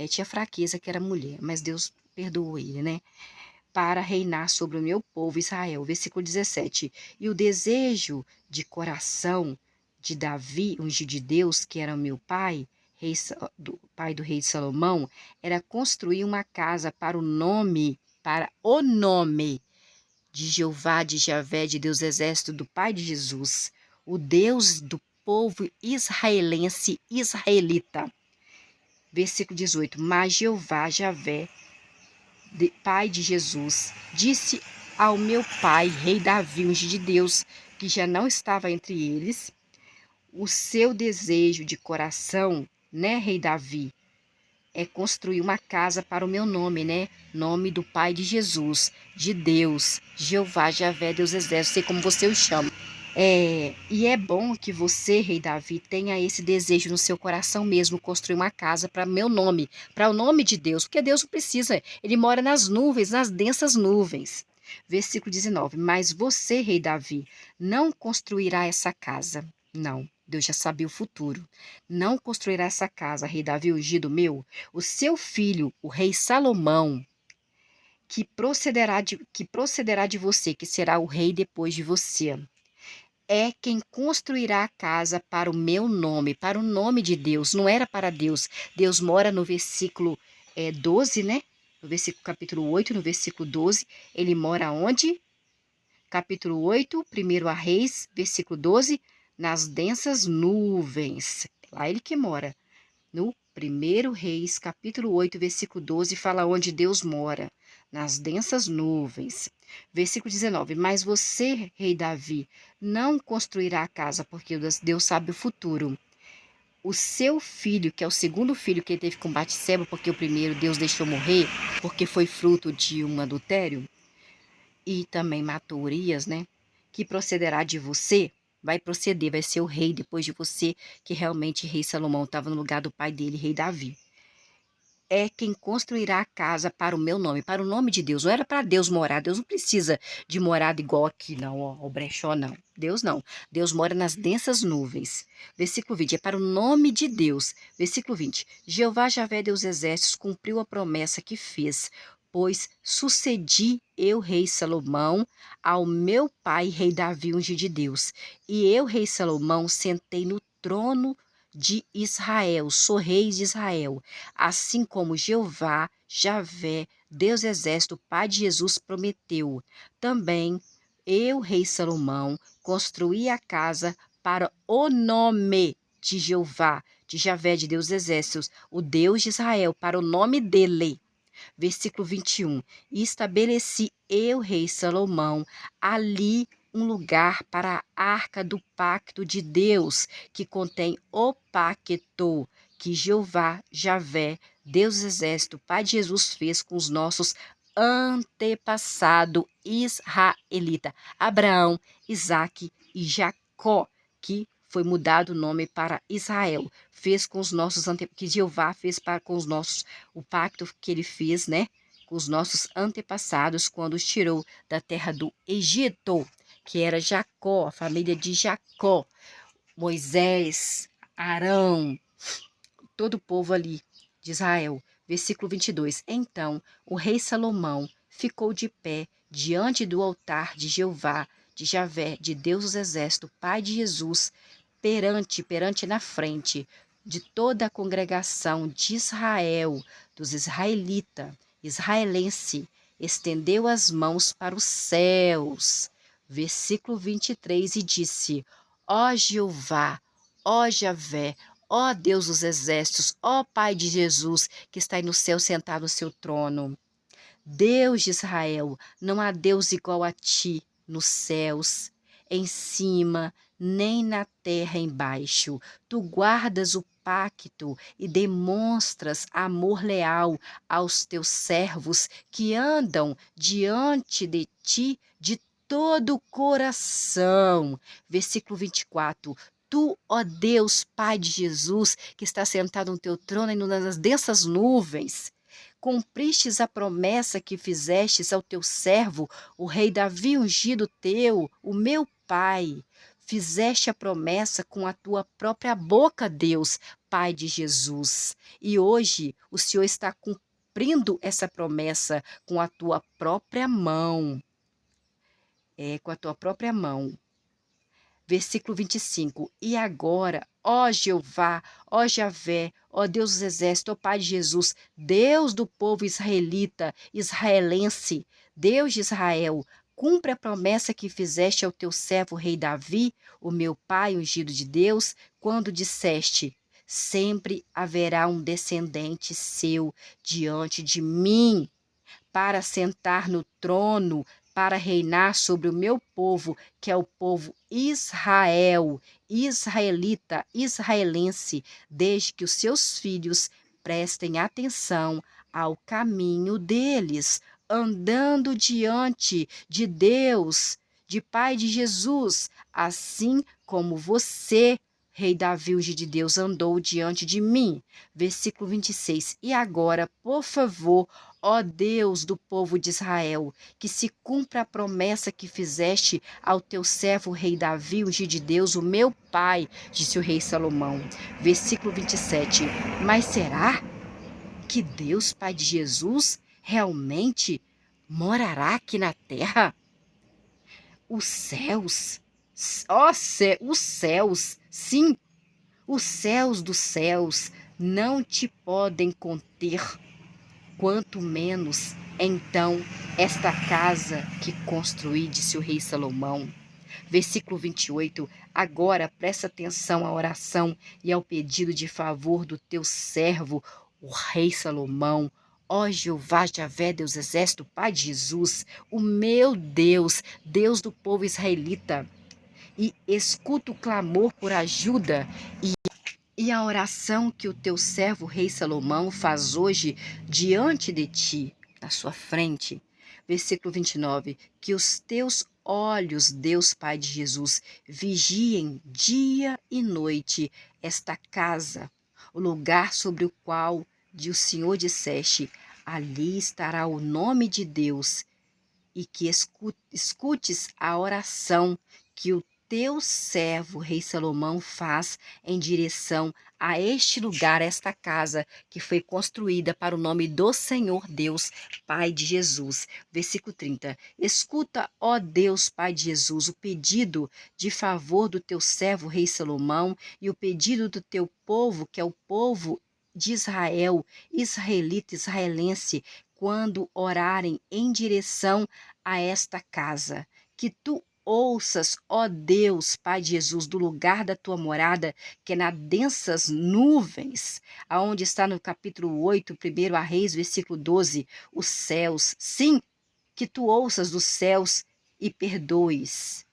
Tinha fraqueza que era mulher, mas Deus perdoou ele, né? Para reinar sobre o meu povo Israel. Versículo 17. E o desejo de coração de Davi, ungido de Deus, que era o meu pai, pai do rei Salomão, era construir uma casa para o nome de Jeová, de Javé, de Deus exército, do Pai de Jesus, o Deus do povo israelense, israelita. Versículo 18. Mas Jeová, Javé, Pai de Jesus, disse ao meu pai, rei Davi, ungido de Deus, que já não estava entre eles, o seu desejo de coração, né, rei Davi, é construir uma casa para o meu nome, né? Nome do Pai de Jesus, de Deus, Jeová, Javé, Deus exército, sei como você o chama. E é bom que você, rei Davi, tenha esse desejo no seu coração mesmo, construir uma casa para meu nome, para o nome de Deus, porque Deus não precisa, ele mora nas nuvens, nas densas nuvens. Versículo 19, mas você, rei Davi, não construirá essa casa. Não, Deus já sabia o futuro. Não construirá essa casa, rei Davi, ungido meu. O seu filho, o rei Salomão, que procederá de você, que será o rei depois de você, é quem construirá a casa para o meu nome, para o nome de Deus. Não era para Deus. Deus mora no versículo 12, né? No versículo capítulo 8, no versículo 12. Ele mora onde? Capítulo 8, 1 a Reis, versículo 12. Nas densas nuvens. Lá ele que mora. No 1 Reis, capítulo 8, versículo 12, fala onde Deus mora, nas densas nuvens. Versículo 19, mas você, rei Davi, não construirá a casa, porque Deus sabe o futuro. O seu filho, que é o segundo filho que ele teve com Batseba, porque o primeiro Deus deixou morrer, porque foi fruto de um adultério, e também matou Urias, né? Que procederá de você, vai proceder, vai ser o rei depois de você, que realmente rei Salomão estava no lugar do pai dele, rei Davi. é quem construirá a casa para o meu nome, para o nome de Deus. Não era para Deus morar. Deus não precisa de morada igual aqui, não, ó, o brechó, não. Deus não. Deus mora nas densas nuvens. Versículo 20, é para o nome de Deus. Versículo 20, Jeová Javé Deus Exércitos cumpriu a promessa que fez, pois sucedi eu, rei Salomão, ao meu pai, rei Davi, ungido de Deus. E eu, rei Salomão, sentei no trono de Israel, sou rei de Israel, assim como Jeová, Javé, Deus Exército, Pai de Jesus, prometeu. Também eu, rei Salomão, construí a casa para o nome de Jeová, de Javé, de Deus Exércitos, o Deus de Israel, para o nome dele. Versículo 21. E estabeleci eu, rei Salomão, ali um lugar para a arca do pacto de Deus, que contém o pacto que Jeová, Javé, Deus do Exército, Pai de Jesus, fez com os nossos antepassado israelita, Abraão, Isaque e Jacó, que foi mudado o nome para Israel. Fez com os nossos que Jeová fez para com os nossos, o pacto que ele fez, né, com os nossos antepassados quando os tirou da terra do Egito, que era Jacó, a família de Jacó, Moisés, Arão, todo o povo ali de Israel. Versículo 22. Então o rei Salomão ficou de pé diante do altar de Jeová, de Javé, de Deus dos Exércitos, Pai de Jesus, perante na frente de toda a congregação de Israel, dos israelitas, israelense, estendeu as mãos para os céus. Versículo 23, e disse: Ó Jeová, ó Javé, ó Deus dos exércitos, ó Pai de Jesus, que está aí no céu sentado no seu trono. Deus de Israel, não há Deus igual a ti nos céus, em cima, nem na terra embaixo. Tu guardas o pacto e demonstras amor leal aos teus servos que andam diante de ti de todo o coração. Versículo 24. Tu, ó Deus, Pai de Jesus, que está sentado no teu trono e nas densas nuvens, cumpristes a promessa que fizestes ao teu servo, o rei Davi ungido teu, o meu pai. Fizeste a promessa com a tua própria boca, Deus, Pai de Jesus. E hoje o Senhor está cumprindo essa promessa com a tua própria mão. Com a tua própria mão. Versículo 25. E agora, ó Jeová, ó Javé, ó Deus dos exércitos, ó Pai de Jesus, Deus do povo israelita, israelense, Deus de Israel, cumpre a promessa que fizeste ao teu servo rei Davi, o meu pai ungido de Deus, quando disseste: sempre haverá um descendente seu diante de mim, para sentar no trono, para reinar sobre o meu povo, que é o povo Israel, israelita, israelense, desde que os seus filhos prestem atenção ao caminho deles, andando diante de Deus, de Pai de Jesus, assim como você, Rei Davi, ungido de Deus, andou diante de mim. Versículo 26. E agora, por favor, ó Deus do povo de Israel, que se cumpra a promessa que fizeste ao teu servo rei Davi, ungido de Deus, o meu pai, disse o rei Salomão. Versículo 27. Mas será que Deus, Pai de Jesus, realmente morará aqui na terra? Os céus, os céus, sim, os céus dos céus não te podem conter, quanto menos, então, esta casa que construí, disse o rei Salomão. Versículo 28, agora presta atenção à oração e ao pedido de favor do teu servo, o rei Salomão. Ó Jeová, Javé, Deus Exército, Pai de Jesus, o meu Deus, Deus do povo israelita, e escuta o clamor por ajuda e a oração que o teu servo rei Salomão faz hoje diante de ti, na sua frente. Versículo 29, que os teus olhos, Deus Pai de Jesus, vigiem dia e noite esta casa, o lugar sobre o qual o Senhor disseste, ali estará o nome de Deus, e que escutes a oração que o teu servo, rei Salomão, faz em direção a este lugar, esta casa que foi construída para o nome do Senhor Deus, Pai de Jesus. Versículo 30. Escuta, ó Deus, Pai de Jesus, o pedido de favor do teu servo, rei Salomão, e o pedido do teu povo, que é o povo de Israel, israelita, israelense, quando orarem em direção a esta casa. Que tu ouças, ó Deus, Pai de Jesus, do lugar da tua morada, que é nas densas nuvens, aonde está no capítulo 8, 1 a Reis, versículo 12, os céus. Sim, que tu ouças dos céus e perdoes.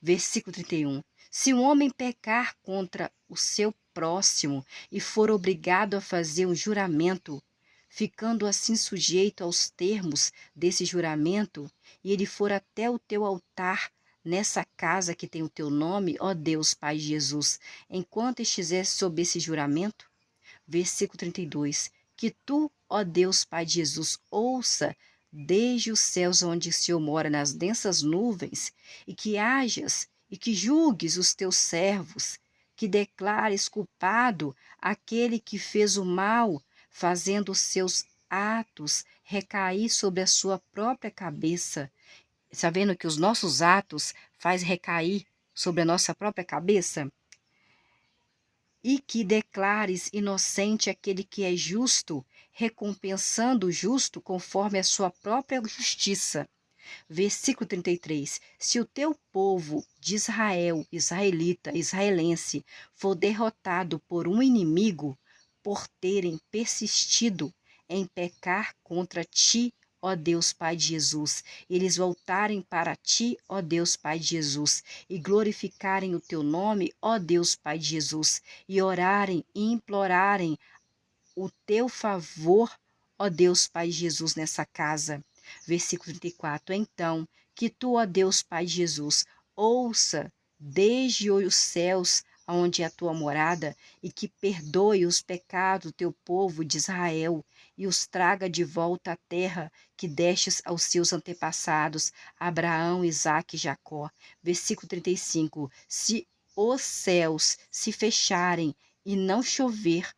Versículo 31. Se um homem pecar contra o seu próximo e for obrigado a fazer um juramento, ficando assim sujeito aos termos desse juramento, e ele for até o teu altar nessa casa que tem o teu nome, ó Deus, Pai de Jesus, enquanto estiver sob esse juramento, versículo 32, que tu, ó Deus, Pai de Jesus, ouça desde os céus onde o Senhor mora nas densas nuvens, e que hajas e que julgues os teus servos, que declares culpado aquele que fez o mal, fazendo os seus atos recair sobre a sua própria cabeça. Sabendo que os nossos atos faz recair sobre a nossa própria cabeça? E que declares inocente aquele que é justo, recompensando o justo conforme a sua própria justiça. Versículo 33. Se o teu povo de Israel, israelita, israelense, for derrotado por um inimigo, por terem persistido em pecar contra ti, ó Deus Pai de Jesus, eles voltarem para ti, ó Deus Pai de Jesus, e glorificarem o teu nome, ó Deus Pai de Jesus, e orarem e implorarem o teu favor, ó Deus Pai de Jesus, nessa casa. Versículo 34. Então, que tu, ó Deus Pai de Jesus, ouça desde os céus aonde é a tua morada, e que perdoe os pecados do teu povo de Israel, e os traga de volta à terra que destes aos seus antepassados, Abraão, Isaque e Jacó. Versículo 35. Se os céus se fecharem e não chover,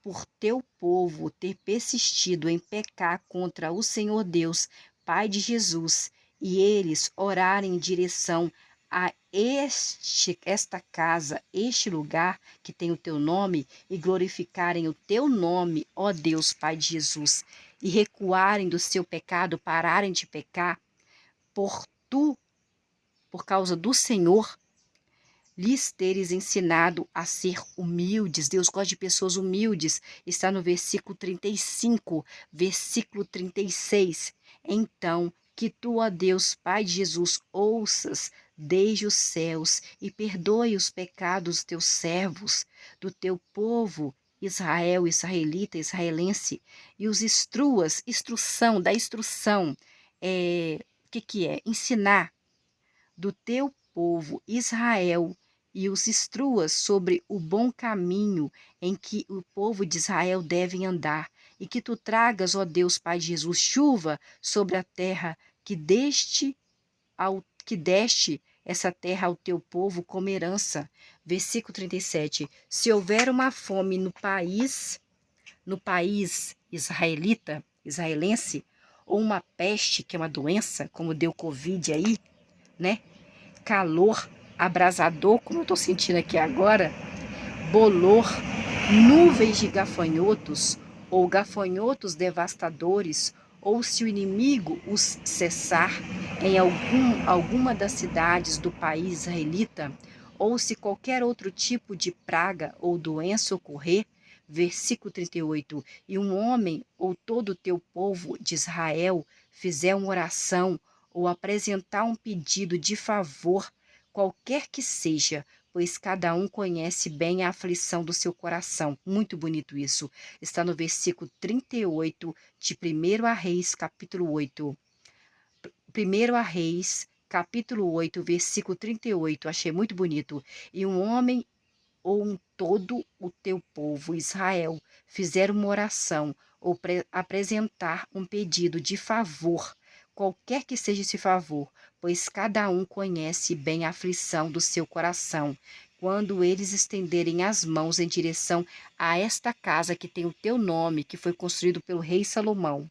por teu povo ter persistido em pecar contra o Senhor Deus, Pai de Jesus, e eles orarem em direção a esta casa, este lugar que tem o teu nome, e glorificarem o teu nome, ó Deus, Pai de Jesus, e recuarem do seu pecado, pararem de pecar, por causa do Senhor, lhes teres ensinado a ser humildes. Deus gosta de pessoas humildes. Está no versículo 35, versículo 36. Então, que tu, ó Deus, Pai de Jesus, ouças desde os céus e perdoe os pecados dos teus servos, do teu povo, Israel, israelita, israelense, e os instrução, da instrução, que é? Ensinar do teu povo Israel, e os instruas sobre o bom caminho em que o povo de Israel deve andar, e que tu tragas, ó Deus Pai de Jesus, chuva sobre a terra que deste essa terra ao teu povo como herança. Versículo 37. Se houver uma fome no país israelita, israelense, ou uma peste, que é uma doença, como deu Covid aí, né? Calor abrasador, como eu estou sentindo aqui agora, bolor, nuvens de gafanhotos, ou gafanhotos devastadores, ou se o inimigo os cessar em alguma das cidades do país israelita, ou se qualquer outro tipo de praga ou doença ocorrer, versículo 38, e um homem ou todo o teu povo de Israel fizer uma oração ou apresentar um pedido de favor, qualquer que seja, pois cada um conhece bem a aflição do seu coração. Muito bonito isso. Está no versículo 38 de 1 Reis, capítulo 8. 1 Reis, capítulo 8, versículo 38. Achei muito bonito. E um homem ou todo o teu povo Israel fizer uma oração ou apresentar um pedido de favor, qualquer que seja esse favor, pois cada um conhece bem a aflição do seu coração, quando eles estenderem as mãos em direção a esta casa que tem o teu nome, que foi construído pelo rei Salomão.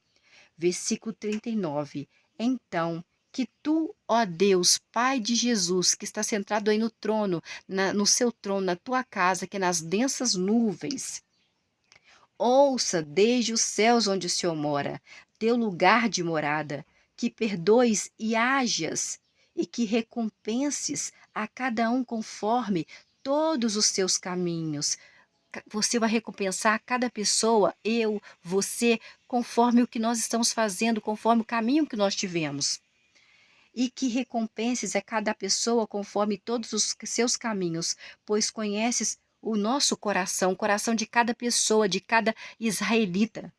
Versículo 39. Então, que tu, ó Deus, Pai de Jesus, que está sentado aí no trono, no seu trono, na tua casa, que é nas densas nuvens, ouça desde os céus onde o Senhor mora, teu lugar de morada, que perdoes e hajas, e que recompenses a cada um conforme todos os seus caminhos. Você vai recompensar a cada pessoa, eu, você, conforme o que nós estamos fazendo, conforme o caminho que nós tivemos. E que recompenses a cada pessoa conforme todos os seus caminhos, pois conheces o nosso coração, o coração de cada pessoa, de cada israelita.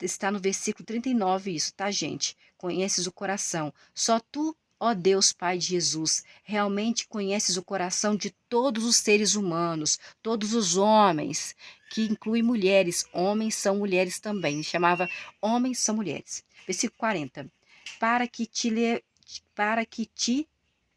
Está no versículo 39 isso, tá, gente? Conheces o coração. Só tu, ó Deus Pai de Jesus, realmente conheces o coração de todos os seres humanos, todos os homens, que inclui mulheres. Homens são mulheres também. Chamava homens são mulheres. Versículo 40. Para que te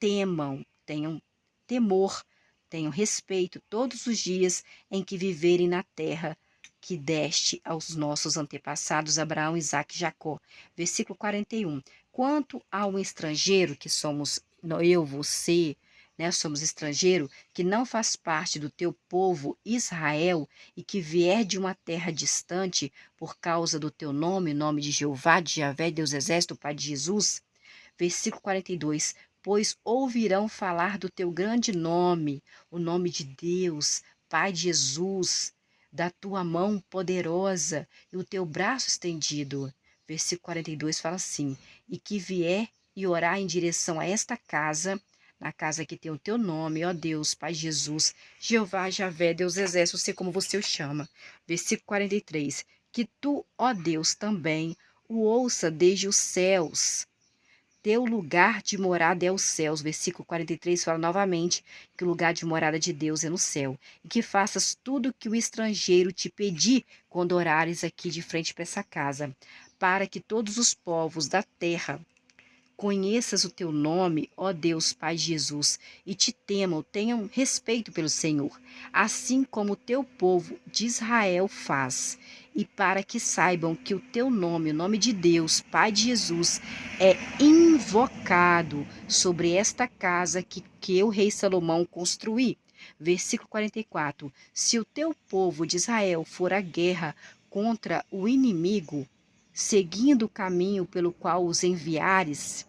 temam, tenham temor, tenham respeito todos os dias em que viverem na terra que deste aos nossos antepassados Abraão, Isaque e Jacó. Versículo 41. Quanto ao estrangeiro, que somos eu, você, né, somos estrangeiro, que não faz parte do teu povo Israel e que vier de uma terra distante por causa do teu nome, nome de Jeová, de Javé, Deus Exército, Pai de Jesus. Versículo 42. Pois ouvirão falar do teu grande nome, o nome de Deus, Pai de Jesus, da tua mão poderosa e o teu braço estendido. Versículo 42 fala assim: e que vier e orar em direção a esta casa, na casa que tem o teu nome, ó Deus, Pai Jesus, Jeová, Javé, Deus Exército, sei como você o chama. Versículo 43. Que tu, ó Deus, também o ouça desde os céus. Teu lugar de morada é os céus. Versículo 43 fala novamente que o lugar de morada de Deus é no céu. E que faças tudo que o estrangeiro te pedir quando orares aqui de frente para essa casa, para que todos os povos da terra conheças o teu nome, ó Deus Pai Jesus, e te temam, tenham respeito pelo Senhor, assim como o teu povo de Israel faz, e para que saibam que o teu nome, o nome de Deus, Pai de Jesus, é invocado sobre esta casa que eu, rei Salomão, construí. Versículo 44. Se o teu povo de Israel for à guerra contra o inimigo, seguindo o caminho pelo qual os enviares,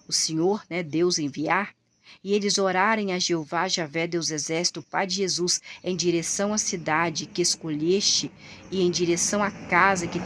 o Senhor, né, Deus enviar, e eles orarem a Jeová, Javé, Deus Exército, Pai de Jesus, em direção à cidade que escolheste e em direção à casa que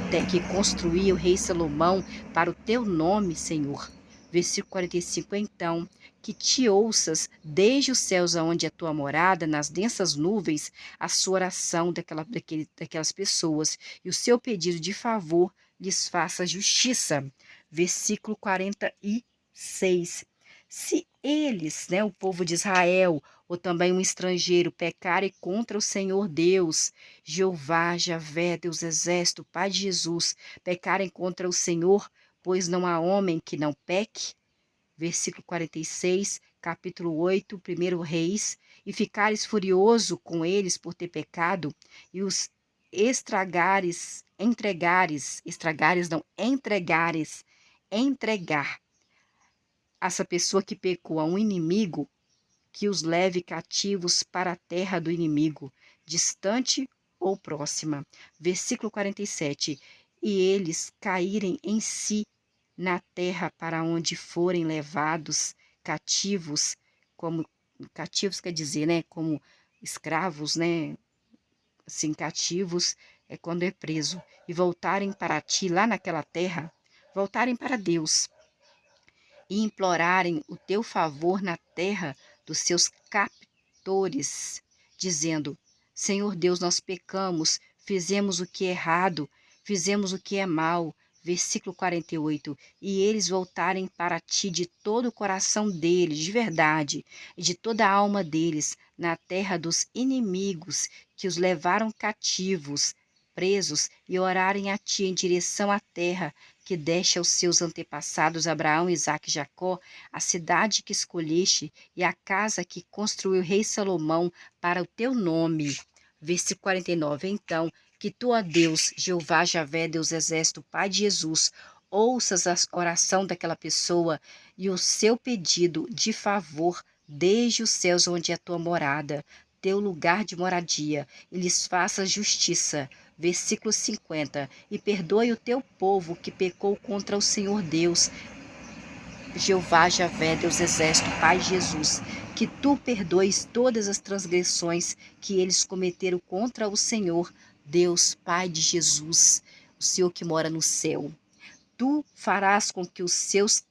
construía o rei Salomão para o teu nome, Senhor. Versículo 45, então, que te ouças desde os céus aonde é a tua morada, nas densas nuvens, a sua oração daquelas pessoas e o seu pedido de favor lhes faça justiça. Versículo 46. Se eles, né, o povo de Israel, ou também um estrangeiro, pecarem contra o Senhor Deus, Jeová, Javé, Deus Exército, Pai de Jesus, pecarem contra o Senhor, pois não há homem que não peque. Versículo 46, capítulo 8, 1 Reis, e ficares furioso com eles por ter pecado, e os entregar essa pessoa que pecou a um inimigo, que os leve cativos para a terra do inimigo, distante ou próxima. Versículo 47. E eles caírem em si na terra para onde forem levados cativos, como cativos quer dizer, né, como escravos, né, assim, cativos é quando é preso, e voltarem para ti lá naquela terra, voltarem para Deus, e implorarem o teu favor na terra dos seus captores, dizendo: Senhor Deus, nós pecamos, fizemos o que é errado, fizemos o que é mal, Versículo 48. E eles voltarem para ti de todo o coração deles, de verdade, e de toda a alma deles, na terra dos inimigos que os levaram cativos, presos, e orarem a ti em direção à terra que deste aos seus antepassados Abraão, Isaque e Jacó, a cidade que escolheste e a casa que construiu o rei Salomão para o teu nome. Versículo 49. Então, que tu, ó Deus, Jeová, Javé, Deus Exército, Pai de Jesus, ouças a oração daquela pessoa e o seu pedido de favor desde os céus onde é a tua morada, teu lugar de moradia, e lhes faça justiça. Versículo 50. E perdoe o teu povo que pecou contra o Senhor Deus, Jeová, Javé, Deus Exército, Pai Jesus, que tu perdoes todas as transgressões que eles cometeram contra o Senhor, Deus, Pai de Jesus, o Senhor que mora no céu. Tu farás com que os seus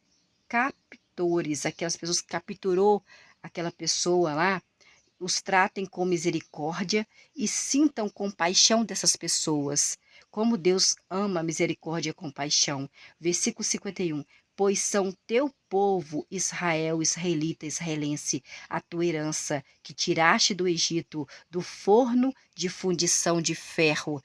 captores, aquelas pessoas que capturou aquela pessoa lá, os tratem com misericórdia e sintam compaixão dessas pessoas. Como Deus ama a misericórdia e a compaixão. Versículo 51. Pois são teu povo, Israel, israelita, israelense, a tua herança, que tiraste do Egito, do forno de fundição de ferro.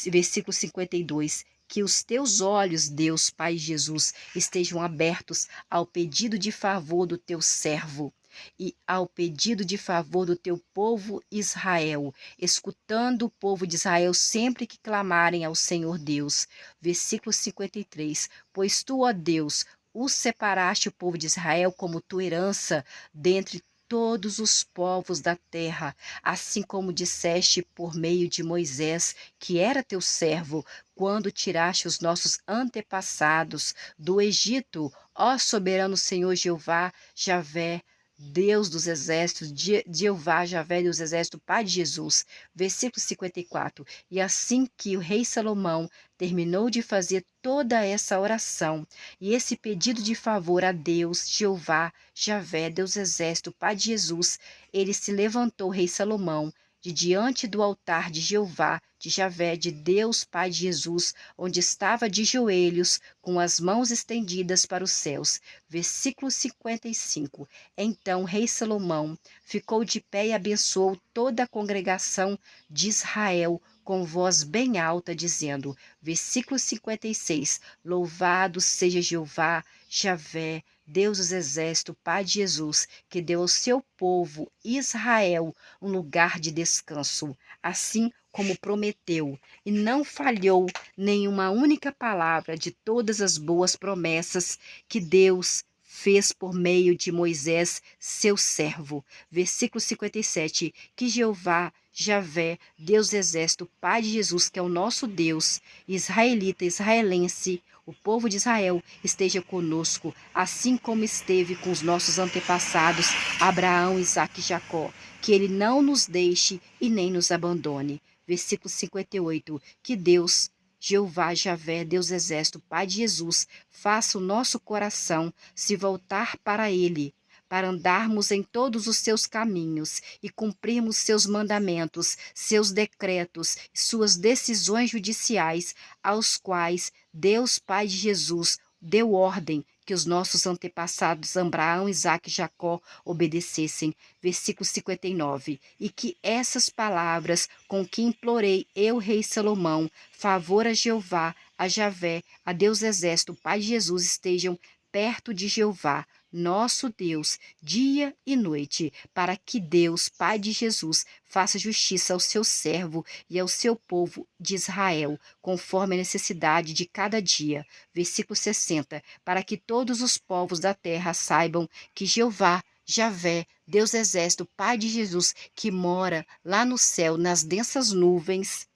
Versículo 52. Que os teus olhos, Deus, Pai Jesus, estejam abertos ao pedido de favor do teu servo e ao pedido de favor do teu povo Israel, escutando o povo de Israel sempre que clamarem ao Senhor Deus. Versículo 53. Pois tu, ó Deus, os separaste o povo de Israel como tua herança dentre todos os povos da terra, assim como disseste por meio de Moisés, que era teu servo, quando tiraste os nossos antepassados do Egito, ó soberano Senhor Jeová, Javé, Deus dos exércitos, Jeová, Javé, Deus dos exércitos, Pai de Jesus. Versículo 54. E assim que o rei Salomão terminou de fazer toda essa oração e esse pedido de favor a Deus, Jeová, Javé, Deus exército, Pai de Jesus, ele se levantou, rei Salomão, de diante do altar de Jeová, de Javé, de Deus, Pai de Jesus, onde estava de joelhos, com as mãos estendidas para os céus. Versículo 55. Então, rei Salomão ficou de pé e abençoou toda a congregação de Israel com voz bem alta, dizendo, versículo 56, louvado seja Jeová, Javé, Deus dos exércitos, Pai de Jesus, que deu ao seu povo, Israel, um lugar de descanso, assim como prometeu, e não falhou nenhuma única palavra de todas as boas promessas que Deus fez por meio de Moisés, seu servo. Versículo 57, que Jeová, Javé, Deus exército, Pai de Jesus, que é o nosso Deus, israelita, israelense, o povo de Israel, esteja conosco, assim como esteve com os nossos antepassados, Abraão, Isaque e Jacó, que ele não nos deixe e nem nos abandone. Versículo 58, que Deus, Jeová, Javé, Deus exército, Pai de Jesus, faça o nosso coração se voltar para ele, para andarmos em todos os seus caminhos e cumprirmos seus mandamentos, seus decretos, suas decisões judiciais, aos quais Deus Pai de Jesus deu ordem que os nossos antepassados Abraão, Isaque e Jacó obedecessem. Versículo 59. E que essas palavras com que implorei eu, rei Salomão, favor a Jeová, a Javé, a Deus exército, Pai de Jesus, estejam perto de Jeová, nosso Deus, dia e noite, para que Deus, Pai de Jesus, faça justiça ao seu servo e ao seu povo de Israel, conforme a necessidade de cada dia. Versículo 60. Para que todos os povos da terra saibam que Jeová, Javé, Deus exército, Pai de Jesus, que mora lá no céu, nas densas nuvens,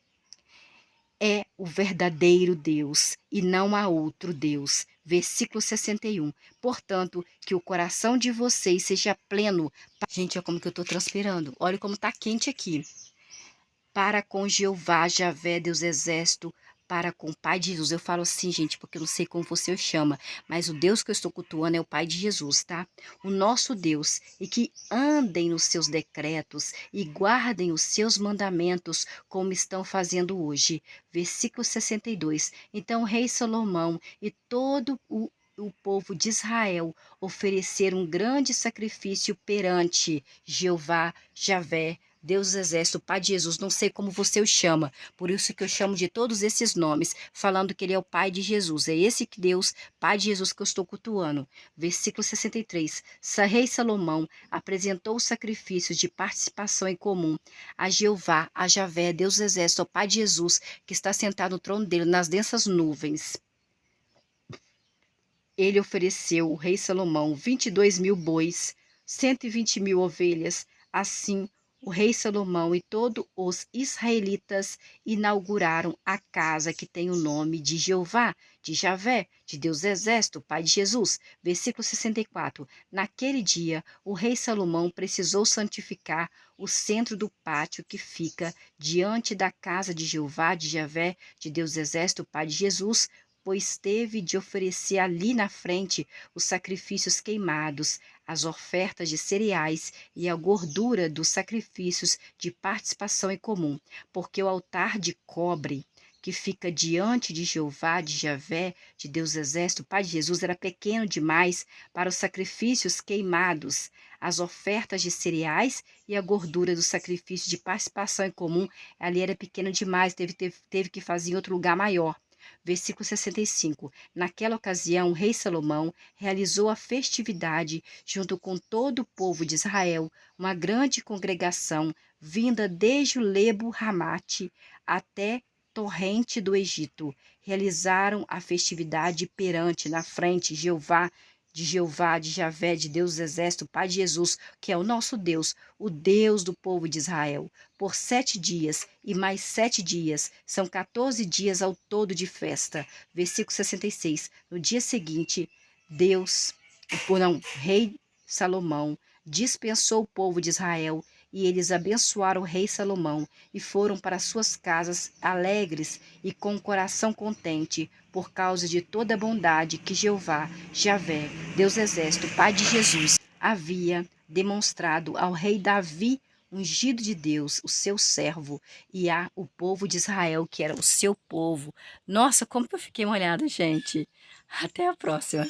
é o verdadeiro Deus e não há outro Deus. Versículo 61. Portanto, que o coração de vocês seja pleno. Gente, olha como que eu estou transpirando. Olha como está quente aqui. Para com Jeová, Javé, Deus exército, para com o Pai de Jesus. Eu falo assim, gente, porque eu não sei como você o chama, mas o Deus que eu estou cultuando é o Pai de Jesus, tá? O nosso Deus, e que andem nos seus decretos e guardem os seus mandamentos, como estão fazendo hoje. Versículo 62. Então o rei Salomão e todo o povo de Israel ofereceram um grande sacrifício perante Jeová, Javé, Deus dos Exércitos, Pai de Jesus, não sei como você o chama, por isso que eu chamo de todos esses nomes, falando que ele é o Pai de Jesus. É esse que Deus, Pai de Jesus, que eu estou cultuando. Versículo 63. Rei Salomão apresentou os sacrifícios de participação em comum a Jeová, a Javé, Deus dos Exércitos, ao Pai de Jesus, que está sentado no trono dele, nas densas nuvens. Ele ofereceu, o rei Salomão, 22.000 bois, 120.000 ovelhas. Assim, o rei Salomão e todos os israelitas inauguraram a casa que tem o nome de Jeová, de Javé, de Deus do Exército, Pai de Jesus. Versículo 64. Naquele dia, o rei Salomão precisou santificar o centro do pátio que fica diante da casa de Jeová, de Javé, de Deus do Exército, Pai de Jesus, pois teve de oferecer ali na frente os sacrifícios queimados, as ofertas de cereais e a gordura dos sacrifícios de participação em comum, porque o altar de cobre que fica diante de Jeová, de Javé, de Deus Exército, Pai de Jesus, era pequeno demais para os sacrifícios queimados, as ofertas de cereais e a gordura do sacrifício de participação em comum, ali era pequeno demais, teve que fazer em outro lugar maior. Versículo 65. Naquela ocasião, o rei Salomão realizou a festividade junto com todo o povo de Israel, uma grande congregação vinda desde o Lebo Ramate até Torrente do Egito. Realizaram a festividade perante, na frente, Jeová, de Javé, de Deus dos Exércitos, Pai de Jesus, que é o nosso Deus, o Deus do povo de Israel, por 7 dias e mais 7 dias, são 14 dias ao todo de festa. Versículo 66. No dia seguinte, rei Salomão dispensou o povo de Israel e eles abençoaram o rei Salomão e foram para suas casas alegres e com o coração contente por causa de toda a bondade que Jeová, Javé, Deus Exército, Pai de Jesus, havia demonstrado ao rei Davi, ungido de Deus, o seu servo, e o povo de Israel, que era o seu povo. Nossa, como que eu fiquei molhada, gente. Até a próxima.